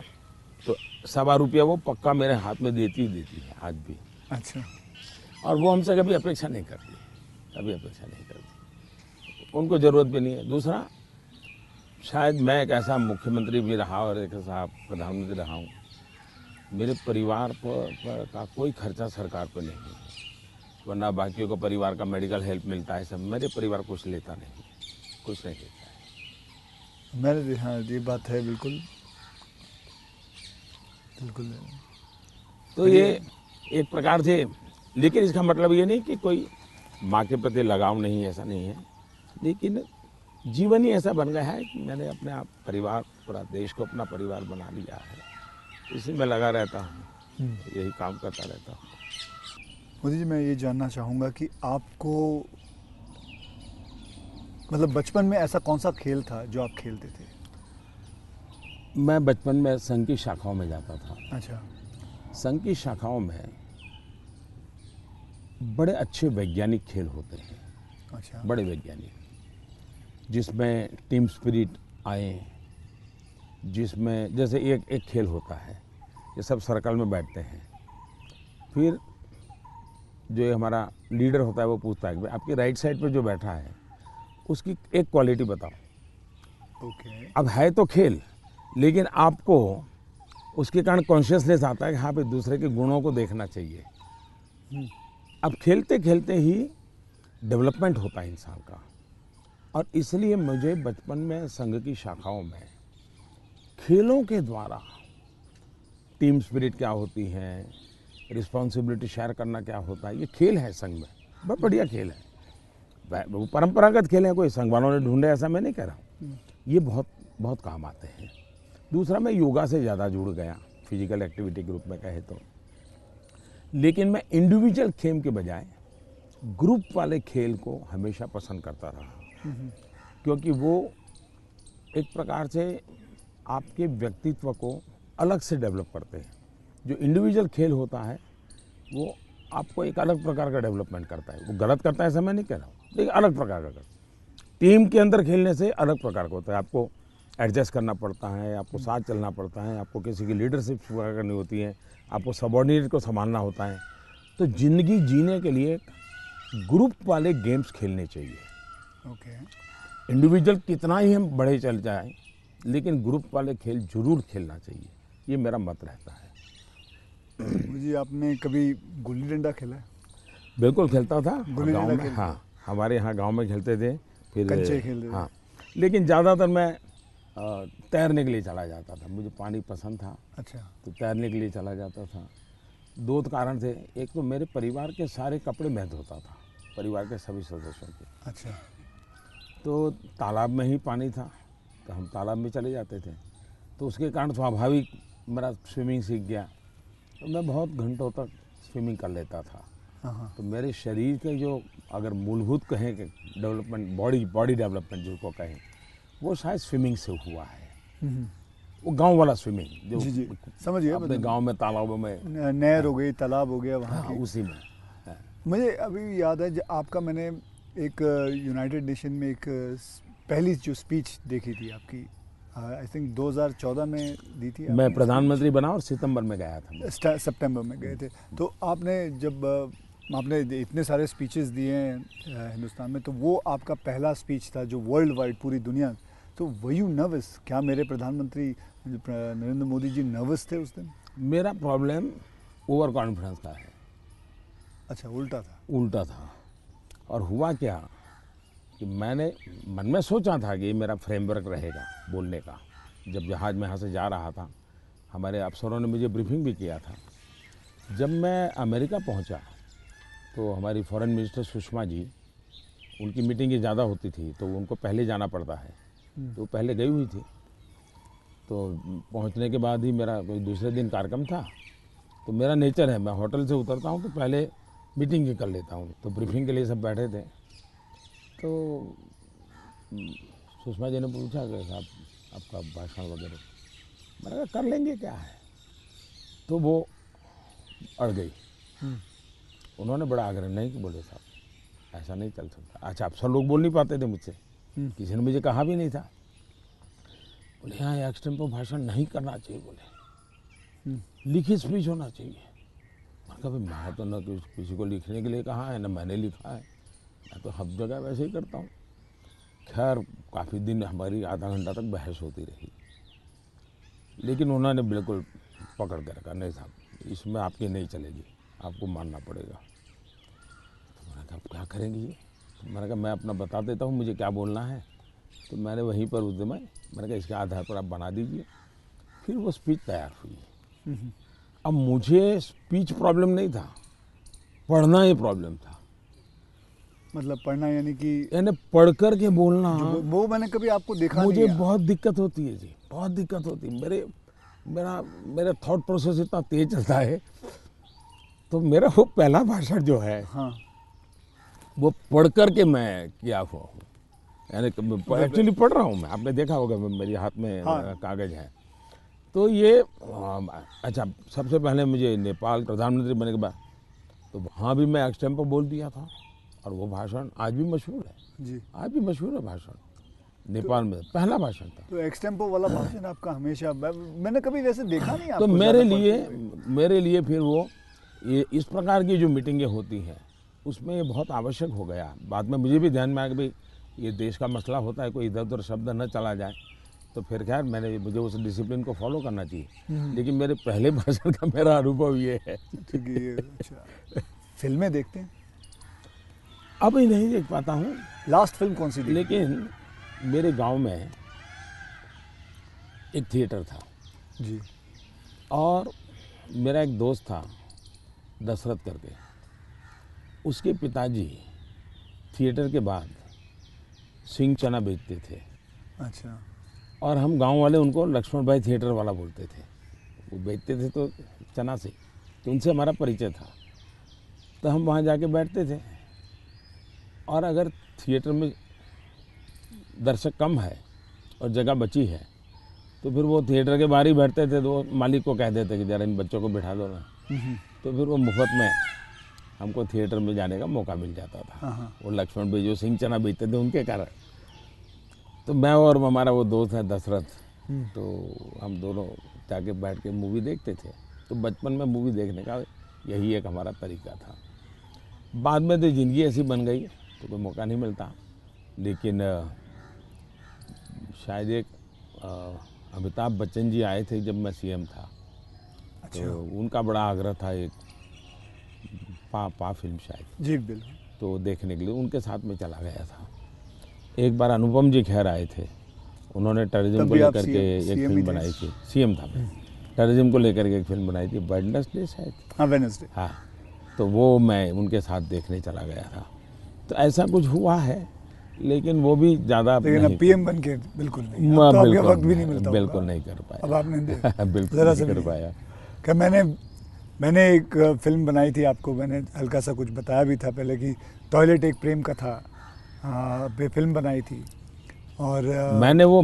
तो 1.25 रुपया वो पक्का मेरे हाथ में देती है आज भी। अच्छा, और वो हमसे कभी अपेक्षा नहीं करती, कभी अपेक्षा नहीं करती, उनको ज़रूरत भी नहीं है। दूसरा, शायद मैं एक ऐसा मुख्यमंत्री भी रहा और एक ऐसा प्रधानमंत्री रहा हूँ, मेरे परिवार पर का कोई खर्चा सरकार पर नहीं है, वरना बाकियों को परिवार का मेडिकल हेल्प मिलता है सब, मेरे परिवार कुछ लेता नहीं, कुछ नहीं लेता है। मैंने, हाँ ये बात है, बिल्कुल बिल्कुल। तो ये एक प्रकार से, लेकिन इसका मतलब ये नहीं कि कोई माँ के प्रति लगाव नहीं है, ऐसा नहीं है, लेकिन जीवन ही ऐसा बन गया है कि मैंने अपने आप परिवार, पूरा देश को अपना परिवार बना लिया है, इसी में लगा रहता हूँ, यही काम करता रहता हूँ। मोदी जी, मैं ये जानना चाहूँगा कि आपको मतलब बचपन में ऐसा कौन सा खेल था जो आप खेलते थे? मैं बचपन में संघ की शाखाओं में जाता था। अच्छा, संघ की शाखाओं में बड़े अच्छे वैज्ञानिक खेल होते हैं, अच्छा, बड़े वैज्ञानिक, जिसमें टीम स्पिरिट आए, जिसमें जैसे एक खेल होता है, ये सब सर्कल में बैठते हैं, फिर जो ये हमारा लीडर होता है वो पूछता है कि आपकी राइट साइड पर जो बैठा है उसकी एक क्वालिटी बताओ। ओके, अब है तो खेल, लेकिन आपको उसके कारण कॉन्शियसनेस आता है कि हाँ भाई दूसरे के गुणों को देखना चाहिए। अब खेलते खेलते ही डेवलपमेंट होता है इंसान का, और इसलिए मुझे बचपन में संघ की शाखाओं में खेलों के द्वारा टीम स्पिरिट क्या होती है, रिस्पॉन्सिबिलिटी शेयर करना क्या होता है, ये खेल है संघ में, बहुत बढ़िया खेल है। वो परंपरागत खेल है, कोई संघ वालों ने ढूंढे ऐसा मैं नहीं कह रहा हूँ, ये बहुत बहुत काम आते हैं। दूसरा, मैं योगा से ज़्यादा जुड़ गया, फिजिकल एक्टिविटी के रूप में कहे तो। लेकिन मैं इंडिविजुअल खेल के बजाय ग्रुप वाले खेल को हमेशा पसंद करता रहा, क्योंकि वो एक प्रकार से आपके व्यक्तित्व को अलग से डेवलप करते हैं। जो इंडिविजुअल खेल होता है वो आपको एक अलग प्रकार का डेवलपमेंट करता है। वो गलत करता है ऐसा मैं नहीं कह रहा हूँ, लेकिन अलग प्रकार का करता है। टीम के अंदर खेलने से अलग प्रकार का होता है। आपको एडजस्ट करना पड़ता है, आपको साथ चलना पड़ता है, आपको किसी की लीडरशिप करनी होती है, आपको सबॉर्डिनेट को संभालना होता है। तो ज़िंदगी जीने के लिए ग्रुप वाले गेम्स खेलने चाहिए। ओके। इंडिविजुअल कितना ही हम बड़े चल जाएं, लेकिन ग्रुप वाले खेल जरूर खेलना चाहिए, ये मेरा मत रहता है। मुझे, आपने कभी गुल्ली डंडा खेला है? बिल्कुल खेलता था गुल्ली गांव डंडा में। खेलते हाँ, हमारे यहाँ गांव में खेलते थे। फिर कंचे खेलते थे? हाँ, लेकिन ज़्यादातर मैं तैरने के लिए चला जाता था। मुझे पानी पसंद था, अच्छा। तो तैरने के लिए चला जाता था। दो कारण थे। एक तो मेरे परिवार के सारे कपड़े मैं धोता था, परिवार के सभी सदस्यों के। अच्छा। तो तालाब में ही पानी था, तो हम तालाब में चले जाते थे। तो उसके कारण स्वाभाविक मेरा स्विमिंग सीख गया, तो मैं बहुत घंटों तक स्विमिंग कर लेता था। हाँ। तो मेरे शरीर के जो अगर मूलभूत कहें कि डेवलपमेंट, बॉडी डेवलपमेंट जिसको कहें, वो शायद स्विमिंग से हुआ है। वो गांव वाला स्विमिंग जो जी, समझ गया। अपने गांव में तालाबों में, नहर हो गई, तालाब हो गया वहाँ हाँ, की। उसी में। मुझे अभी याद है आपका, मैंने एक यूनाइटेड नेशन में एक पहली जो स्पीच देखी थी आपकी, आई थिंक 2014 में दी थी मैं आपने प्रधानमंत्री बना और सितंबर में गया था। सितंबर में गए थे। तो आपने जब आपने इतने सारे स्पीचेस दिए हैं हिंदुस्तान में, तो वो आपका पहला स्पीच था जो वर्ल्ड वाइड, पूरी दुनिया। तो वर यू नर्वस? क्या मेरे प्रधानमंत्री नरेंद्र मोदी जी नर्वस थे उस दिन? मेरा प्रॉब्लम ओवर कॉन्फिडेंस का है। अच्छा, उल्टा था? उल्टा था। और हुआ क्या कि मैंने मन में सोचा था कि ये मेरा फ्रेमवर्क रहेगा बोलने का। जब जहाज़ में यहाँ से जा रहा था, हमारे अफसरों ने मुझे ब्रीफिंग भी किया था। जब मैं अमेरिका पहुँचा तो हमारी फॉरेन मिनिस्टर सुषमा जी, उनकी मीटिंगें ज़्यादा होती थी, तो उनको पहले जाना पड़ता है, तो पहले गई हुई थी। तो पहुंचने के बाद ही मेरा कोई दूसरे दिन कार्यक्रम था। तो मेरा नेचर है, मैं होटल से उतरता हूं तो पहले मीटिंग कर लेता हूं। तो ब्रीफिंग के लिए सब बैठे थे, तो सुषमा जी ने पूछा कि साहब आपका भाषण वगैरह, मैंने कहा कर लेंगे, क्या है। तो वो अड़ गई। उन्होंने बड़ा आग्रह नहीं कि बोले साहब ऐसा नहीं चल सकता। अच्छा, अफसर लोग बोल नहीं पाते थे मुझसे, किसी ने मुझे कहा भी नहीं था। बोले यहाँ एक्सटेम्पो भाषण नहीं करना चाहिए, बोले लिखित स्पीच होना चाहिए। मैंने कहा मैं तो न किसी को लिखने के लिए कहा है, न मैंने लिखा है, मैं तो हर जगह वैसे ही करता हूँ। खैर काफ़ी दिन हमारी आधा घंटा तक बहस होती रही, लेकिन उन्होंने बिल्कुल पकड़ के रखा, नहीं साहब इसमें आपकी नहीं चलेगी, आपको मानना पड़ेगा। तो मैंने कहा क्या करेंगे ये? तो मैंने कहा मैं अपना बता देता हूँ मुझे क्या बोलना है। तो मैंने वहीं पर उस दिन मैंने कहा इसके आधार पर आप बना दीजिए। फिर वो स्पीच तैयार हुई। अब मुझे स्पीच प्रॉब्लम नहीं था, पढ़ना ही प्रॉब्लम था। मतलब पढ़ना यानी पढ़ कर के बोलना, वो मैंने कभी आपको देखा मुझे नहीं है। बहुत दिक्कत होती है जी, बहुत दिक्कत होती है। मेरा थॉट प्रोसेस इतना तेज चलता है। तो मेरा वो पहला भाषण जो है, हाँ, वो पढ़ कर के मैं किया हुआ हूँ। यानी एक्चुअली पढ़ रहा हूँ मैं, आपने देखा होगा मेरे हाथ में हाँ। कागज है। तो ये अच्छा, सबसे पहले मुझे नेपाल प्रधानमंत्री बनने के बाद तो वहाँ भी मैं एक्सटेम्पो बोल दिया था, और वो भाषण आज भी मशहूर है जी। आज भी मशहूर है भाषण। नेपाल में पहला भाषण था। तो एक्सटेम्पो वाला भाषण आपका हमेशा, मैंने कभी वैसे देखा नहीं तो आपको मेरे लिए फिर वो ये इस प्रकार की जो मीटिंगें होती हैं उसमें ये बहुत आवश्यक हो गया। बाद में मुझे भी ध्यान में आया कि भाई ये देश का मसला होता है, कोई इधर उधर शब्द न चला जाए। तो फिर खैर मुझे उस डिसिप्लिन को फॉलो करना चाहिए। लेकिन मेरे पहले भाषण का मेरा अनुभव ये है। ठीक है, ये अच्छा। फिल्में देखते हैं? अभी नहीं देख पाता हूँ। लास्ट फिल्म कौन सी देखी? लेकिन मेरे गांव में एक थिएटर था जी। और मेरा एक दोस्त था दशरथ करके, उसके पिताजी थिएटर के बाद सिंह चना बेचते थे। अच्छा। और हम गांव वाले उनको लक्ष्मण भाई थिएटर वाला बोलते थे। वो बेचते थे तो चना से, तो उनसे हमारा परिचय था। तो हम वहाँ जाके बैठते थे, और अगर थिएटर में दर्शक कम है और जगह बची है तो फिर वो थिएटर के बाहर ही बैठते थे। तो वो मालिक को कह देते कि ज़रा इन बच्चों को बिठा दो ना, तो फिर वो मुफ्त में हमको थिएटर में जाने का मौका मिल जाता था। वो लक्ष्मण भाई जो सिंह चना बेचते थे उनके कारण। तो मैं और हमारा वो दोस्त है दशरथ, तो हम दोनों जाके बैठ के मूवी देखते थे। तो बचपन में मूवी देखने का यही एक हमारा तरीका था। बाद में तो ज़िंदगी ऐसी बन गई तो कोई मौका नहीं मिलता। लेकिन शायद एक अमिताभ बच्चन जी आए थे जब मैं सीएम था। अच्छा। तो उनका बड़ा आग्रह था, एक पा फिल्म शायद, जी बिल्कुल। तो देखने के लिए उनके साथ में चला गया था। एक बार अनुपम जी खैर आए थे, उन्होंने टेररिज्म को लेकर के एक फिल्म बनाई थी। सीएम था मैं, टेररिज्म को लेकर के एक फिल्म बनाई थी, वेडनेसडे शायद। हाँ वेडनेसडे। हाँ, तो वो मैं उनके साथ देखने चला गया था। तो ऐसा कुछ हुआ है, लेकिन वो भी ज़्यादा लेकिन पीएम बन के बिल्कुल नहीं, अब तो आपके वक्त भी नहीं मिलता। बिल्कुल नहीं कर पाया। अब आपने बिल्कुल ज़रा नहीं से कर पाया। क्या मैंने एक फिल्म बनाई थी, आपको मैंने हल्का सा कुछ बताया भी था पहले कि टॉयलेट एक प्रेम कथा पे फिल्म बनाई थी। और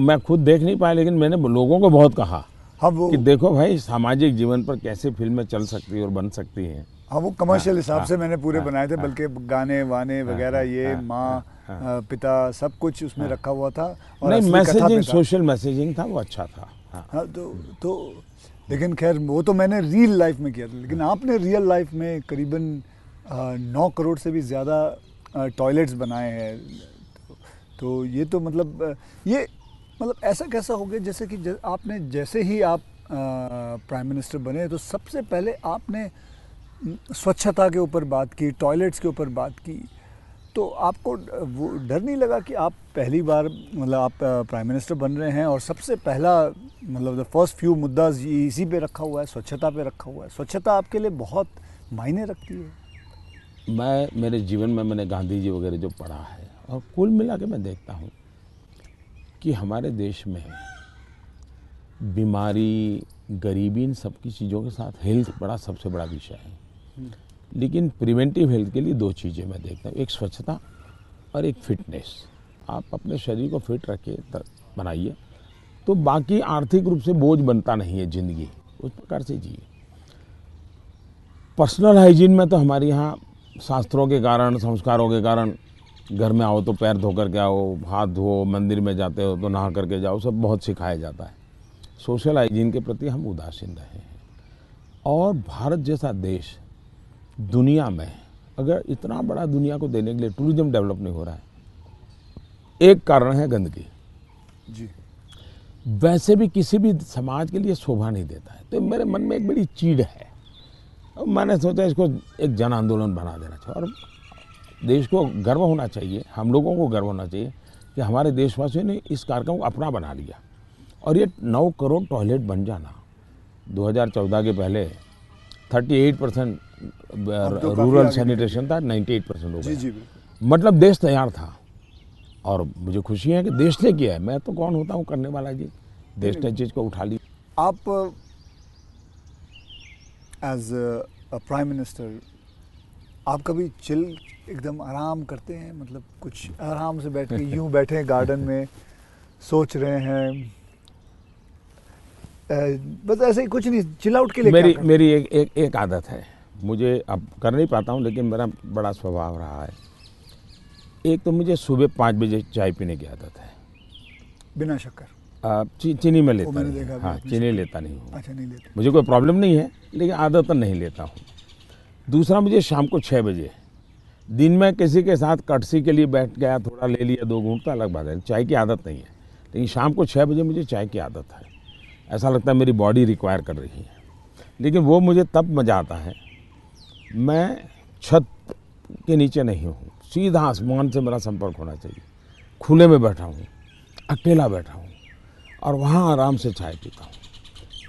मैं खुद देख नहीं पाया, लेकिन मैंने लोगों को बहुत कहा हाँ वो कि देखो भाई सामाजिक जीवन पर कैसे फिल्में चल सकती है और बन सकती हैं। हाँ वो कमर्शियल हिसाब से मैंने पूरे बनाए थे, बल्कि गाने वाने वगैरह ये माँ पिता सब कुछ उसमें रखा हुआ था। और नहीं, असली कथा पे मैसेजिंग, था। सोशल मैसेजिंग था, वो अच्छा था। हाँ तो लेकिन खैर वो तो मैंने रियल लाइफ में किया था, लेकिन आपने रियल लाइफ में करीबन 9 करोड़ से भी ज़्यादा टॉयलेट्स बनाए हैं। तो ये तो मतलब ये मतलब ऐसा कैसा हो गया जैसे कि आपने जैसे ही आप प्राइम मिनिस्टर बने तो सबसे पहले आपने स्वच्छता के ऊपर बात की, टॉयलेट्स के ऊपर बात की। तो आपको वो डर नहीं लगा कि आप पहली बार मतलब आप प्राइम मिनिस्टर बन रहे हैं और सबसे पहला मतलब द फर्स्ट फ्यू मुद्दा इसी पे रखा हुआ है, स्वच्छता पे रखा हुआ है। स्वच्छता आपके लिए बहुत मायने रखती है। मेरे जीवन में मैंने गांधी जी वगैरह जो पढ़ा है, और कुल मिला के मैं देखता हूँ कि हमारे देश में बीमारी, गरीबी, इन सब की चीज़ों के साथ हेल्थ बड़ा सबसे बड़ा विषय है। लेकिन प्रिवेंटिव हेल्थ के लिए 2 चीज़ें मैं देखता हूँ, एक स्वच्छता और एक फिटनेस। आप अपने शरीर को फिट रखिए, बनाइए, तो बाकी आर्थिक रूप से बोझ बनता नहीं है ज़िंदगी, उस प्रकार से जिए। पर्सनल हाइजीन में तो हमारे यहाँ शास्त्रों के कारण, संस्कारों के कारण, घर में आओ तो पैर धो करके आओ, हाथ धो, मंदिर में जाते हो तो नहा करके जाओ, सब बहुत सिखाया जाता है। सोशल हाइजीन के प्रति हम उदासीन रहे हैं। और भारत जैसा देश दुनिया में, अगर इतना बड़ा दुनिया को देने के लिए टूरिज्म डेवलप नहीं हो रहा है, एक कारण है गंदगी जी। वैसे भी किसी भी समाज के लिए शोभा नहीं देता है। तो मेरे मन में एक बड़ी चीड़ है, और मैंने सोचा इसको एक जन आंदोलन बना देना चाहिए। और देश को गर्व होना चाहिए, हम लोगों को गर्व होना चाहिए कि हमारे देशवासियों ने इस कार्यक्रम को अपना बना लिया। और ये 9 करोड़ टॉयलेट बन जाना, 2014 के पहले 38% रूरल सैनिटेशन था, 98% हो गया। मतलब देश तैयार था। और मुझे खुशी है कि देश ने किया है, मैं तो कौन होता हूँ करने वाला जी, देश ने चीज़ को उठा ली। आप एज अ प्राइम मिनिस्टर आप कभी चिल एकदम आराम करते हैं, मतलब कुछ आराम से बैठ के यूं बैठे हैं गार्डन में सोच रहे हैं, बस ऐसे ही कुछ नहीं, चिल आउट के लिए मेरी एक आदत है, मुझे अब कर नहीं पाता हूँ लेकिन मेरा बड़ा स्वभाव रहा है। एक तो मुझे सुबह 5 बजे चाय पीने की आदत है, बिना शक्कर। चीनी में लेता मैंने नहीं, देखा हाँ चीनी लेता नहीं हूँ। अच्छा, नहीं लेते। मुझे कोई प्रॉब्लम नहीं है, लेकिन आदत नहीं लेता हूँ। दूसरा, मुझे शाम को 6 बजे, दिन में किसी के साथ कटसी के लिए बैठ गया, थोड़ा ले लिया 2 घूंट, तो अलग बात है, चाय की आदत नहीं है। लेकिन शाम को 6 बजे मुझे चाय की आदत है, ऐसा लगता है मेरी बॉडी रिक्वायर कर रही है। लेकिन वो मुझे तब मज़ा आता है, मैं छत के नीचे नहीं हूँ, सीधा आसमान से मेरा संपर्क होना चाहिए, खुले में बैठा हूँ, अकेला बैठा हूँ, और वहाँ आराम से चाय पीता हूँ।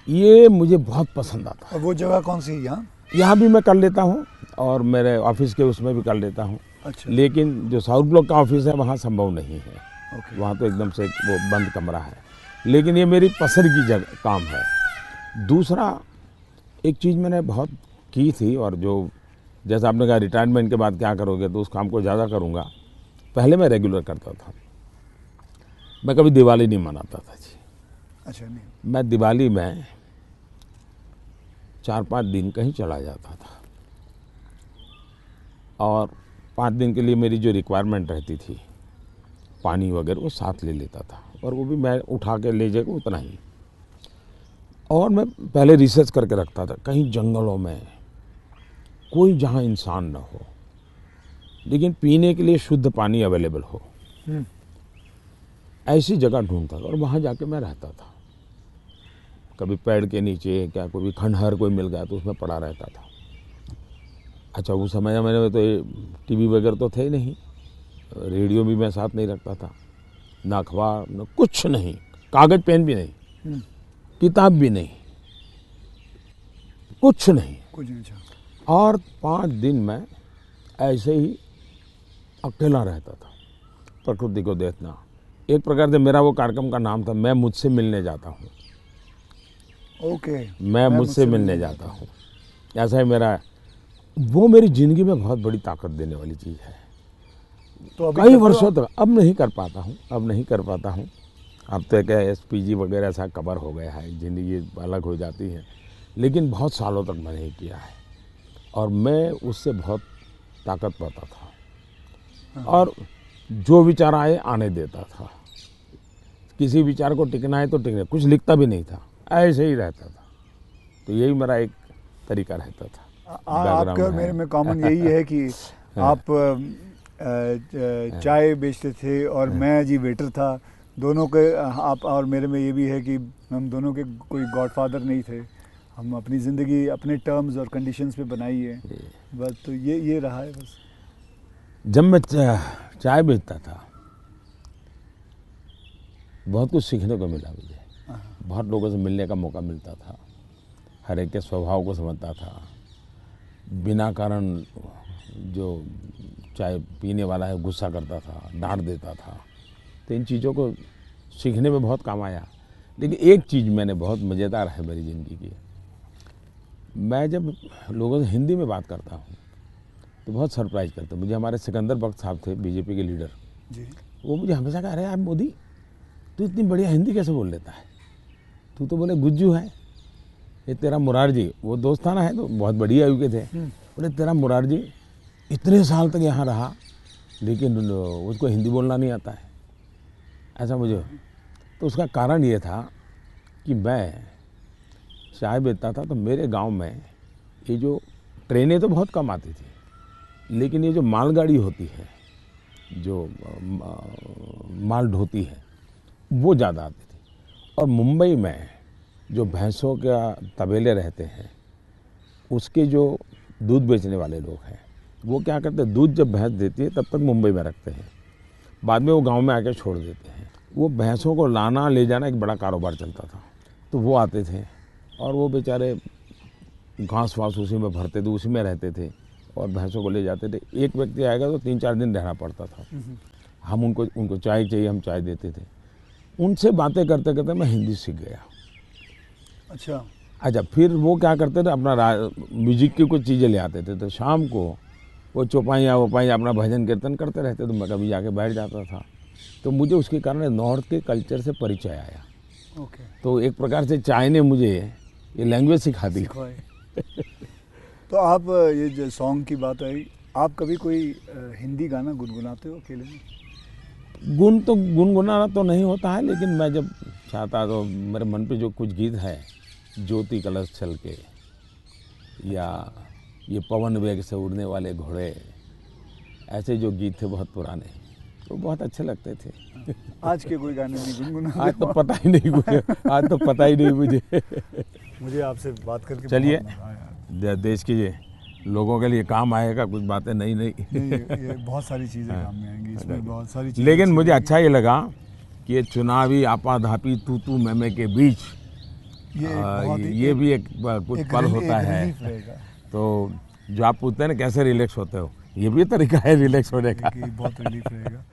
ये मुझे बहुत पसंद आता है। और वो जगह कौन सी है? यहाँ भी मैं कर लेता हूँ, और मेरे ऑफिस के उसमें भी कर लेता हूँ। अच्छा। लेकिन जो साउथ ब्लॉक का ऑफिस है वहाँ संभव नहीं है। वहाँ तो एकदम से वो बंद कमरा है। लेकिन ये मेरी पसंद की जगह काम है। दूसरा एक चीज़ मैंने बहुत की थी, और जो जैसा आपने कहा रिटायरमेंट के बाद क्या करोगे, तो उस काम को ज़्यादा करूँगा। पहले मैं रेगुलर करता था, मैं कभी दिवाली नहीं मनाता था जी। अच्छा, नहीं। मैं दिवाली में 4-5 दिन कहीं चला जाता था, और 5 दिन के लिए मेरी जो रिक्वायरमेंट रहती थी पानी वगैरह वो साथ ले लेता था, और वो भी मैं उठा के ले जाएगा उतना ही। और मैं पहले रिसर्च करके रखता था कहीं जंगलों में कोई जहाँ इंसान न हो, लेकिन पीने के लिए शुद्ध पानी अवेलेबल हो, ऐसी जगह ढूंढता था और वहाँ जाके मैं रहता था। कभी पेड़ के नीचे, क्या कोई खंडहर कोई मिल गया तो उसमें पड़ा रहता था। अच्छा, उस समय मैंने तो टीवी वगैरह तो थे ही नहीं, रेडियो भी मैं साथ नहीं रखता था, ना अखबार, ना कुछ नहीं, कागज पेन भी नहीं, किताब भी नहीं, कुछ नहीं। अच्छा। और 5 दिन मैं ऐसे ही अकेला रहता था, प्रकृति को देखना। एक प्रकार से मेरा वो कार्यक्रम का नाम था, मैं मुझसे मिलने जाता हूँ। ओके, मैं मुझसे मिलने जाता हूँ, ऐसा ही मेरा, वो मेरी ज़िंदगी में बहुत बड़ी ताकत देने वाली चीज़ है। तो अभी कई वर्षों तक अब नहीं कर पाता हूँ, अब तो क्या SPG वगैरह ऐसा कवर हो गया है, ज़िंदगी अलग हो जाती है, लेकिन बहुत सालों तक मैंने नहीं किया है, और मैं उससे बहुत ताकत पाता था। और जो विचार आए आने देता था, किसी विचार को टिकना है तो टिकना, कुछ लिखता भी नहीं था, ऐसे ही रहता था। तो यही मेरा एक तरीका रहता था। आपका और मेरे में कॉमन यही है कि आप चाय बेचते थे और मैं जी वेटर था। दोनों के, आप और मेरे में ये भी है कि हम दोनों के कोई गॉडफादर नहीं थे, हम अपनी ज़िंदगी अपने टर्म्स और कंडीशंस पे बनाई है बस। तो ये रहा है बस। जब मैं चाय बेचता था बहुत कुछ सीखने को मिला मुझे, बहुत लोगों से मिलने का मौका मिलता था, हर एक के स्वभाव को समझता था। बिना कारण जो चाय पीने वाला है गुस्सा करता था, डांट देता था, तो इन चीज़ों को सीखने में बहुत काम आया। लेकिन एक चीज़ मैंने बहुत मज़ेदार है मेरी ज़िंदगी की, मैं जब लोगों से हिंदी में बात करता हूँ तो बहुत सरप्राइज करते मुझे। हमारे सिकंदर बख्त साहब थे, बीजेपी के लीडर जी। वो मुझे हमेशा कह रहे हैं, यार मोदी तू इतनी बढ़िया हिंदी कैसे बोल लेता है, तू तो बोले गुज्जू है, ये तेरा मुरारजी, वो दोस्ताना है तो बहुत बढ़िया आयु के थे, बोले तेरा मुरारजी इतने साल तक यहाँ रहा लेकिन उसको हिंदी बोलना नहीं आता है, ऐसा मुझे। तो उसका कारण ये था कि मैं चाय बेचता था, तो मेरे गांव में ये जो ट्रेनें तो बहुत कम आती थी, लेकिन ये जो मालगाड़ी होती है, जो माल ढोती है, वो ज़्यादा आती थी। और मुंबई में जो भैंसों का तबेले रहते हैं, उसके जो दूध बेचने वाले लोग हैं, वो क्या करते हैं, दूध जब भैंस देती है तब तक मुंबई में रखते हैं, बाद में वो गांव में आके छोड़ देते हैं। वो भैंसों को लाना ले जाना एक बड़ा कारोबार चलता था। तो वो आते थे और वो बेचारे घास वास उसी में भरते थे, उसी में रहते थे और भैंसों को ले जाते थे। एक व्यक्ति आएगा तो 3-4 दिन रहना पड़ता था। हम उनको चाय चाहिए, हम चाय देते थे। उनसे बातें करते करते मैं हिंदी सीख गया। अच्छा, फिर वो क्या करते थे, अपना म्यूजिक की कुछ चीज़ें ले आते थे, तो शाम को वो चौपाइयाँ वोपाइयाँ अपना भजन कीर्तन करते रहते, तो मैं कभी जाके बैठ जाता था। तो मुझे उसके कारण नॉर्थ के कल्चर से परिचय आया। तो एक प्रकार से चाय ने मुझे ये लैंग्वेज सिखा दी। तो आप, ये जो सॉन्ग की बात आई, आप कभी कोई हिंदी गाना गुनगुनाते हो अकेले में? गुनगुनाना तो नहीं होता है, लेकिन मैं जब चाहता तो मेरे मन पे जो कुछ गीत है, ज्योति कलश छल के, या ये पवन वेग से उड़ने वाले घोड़े, ऐसे जो गीत थे बहुत पुराने, तो बहुत अच्छे लगते थे। आज के कोई गाने नहीं गुनगुनाते? आज तो पता ही नहीं मुझे, आज तो पता ही नहीं मुझे आपसे बात करके चलिए, देश के लोगों के लिए काम आएगा कुछ बातें नई नई। ये बहुत सारी चीज़ें काम में आएंगी, इसमें बहुत सारी चीज़ें। लेकिन मुझे अच्छा ये लगा कि ये चुनावी आपाधापी तू मैं के बीच ये भी एक कुछ पल होता है। तो जो आप पूछते हैं ना कैसे रिलैक्स होते हो, ये भी तरीका है रिलैक्स होने का। बहुत रिलीफ रहेगा।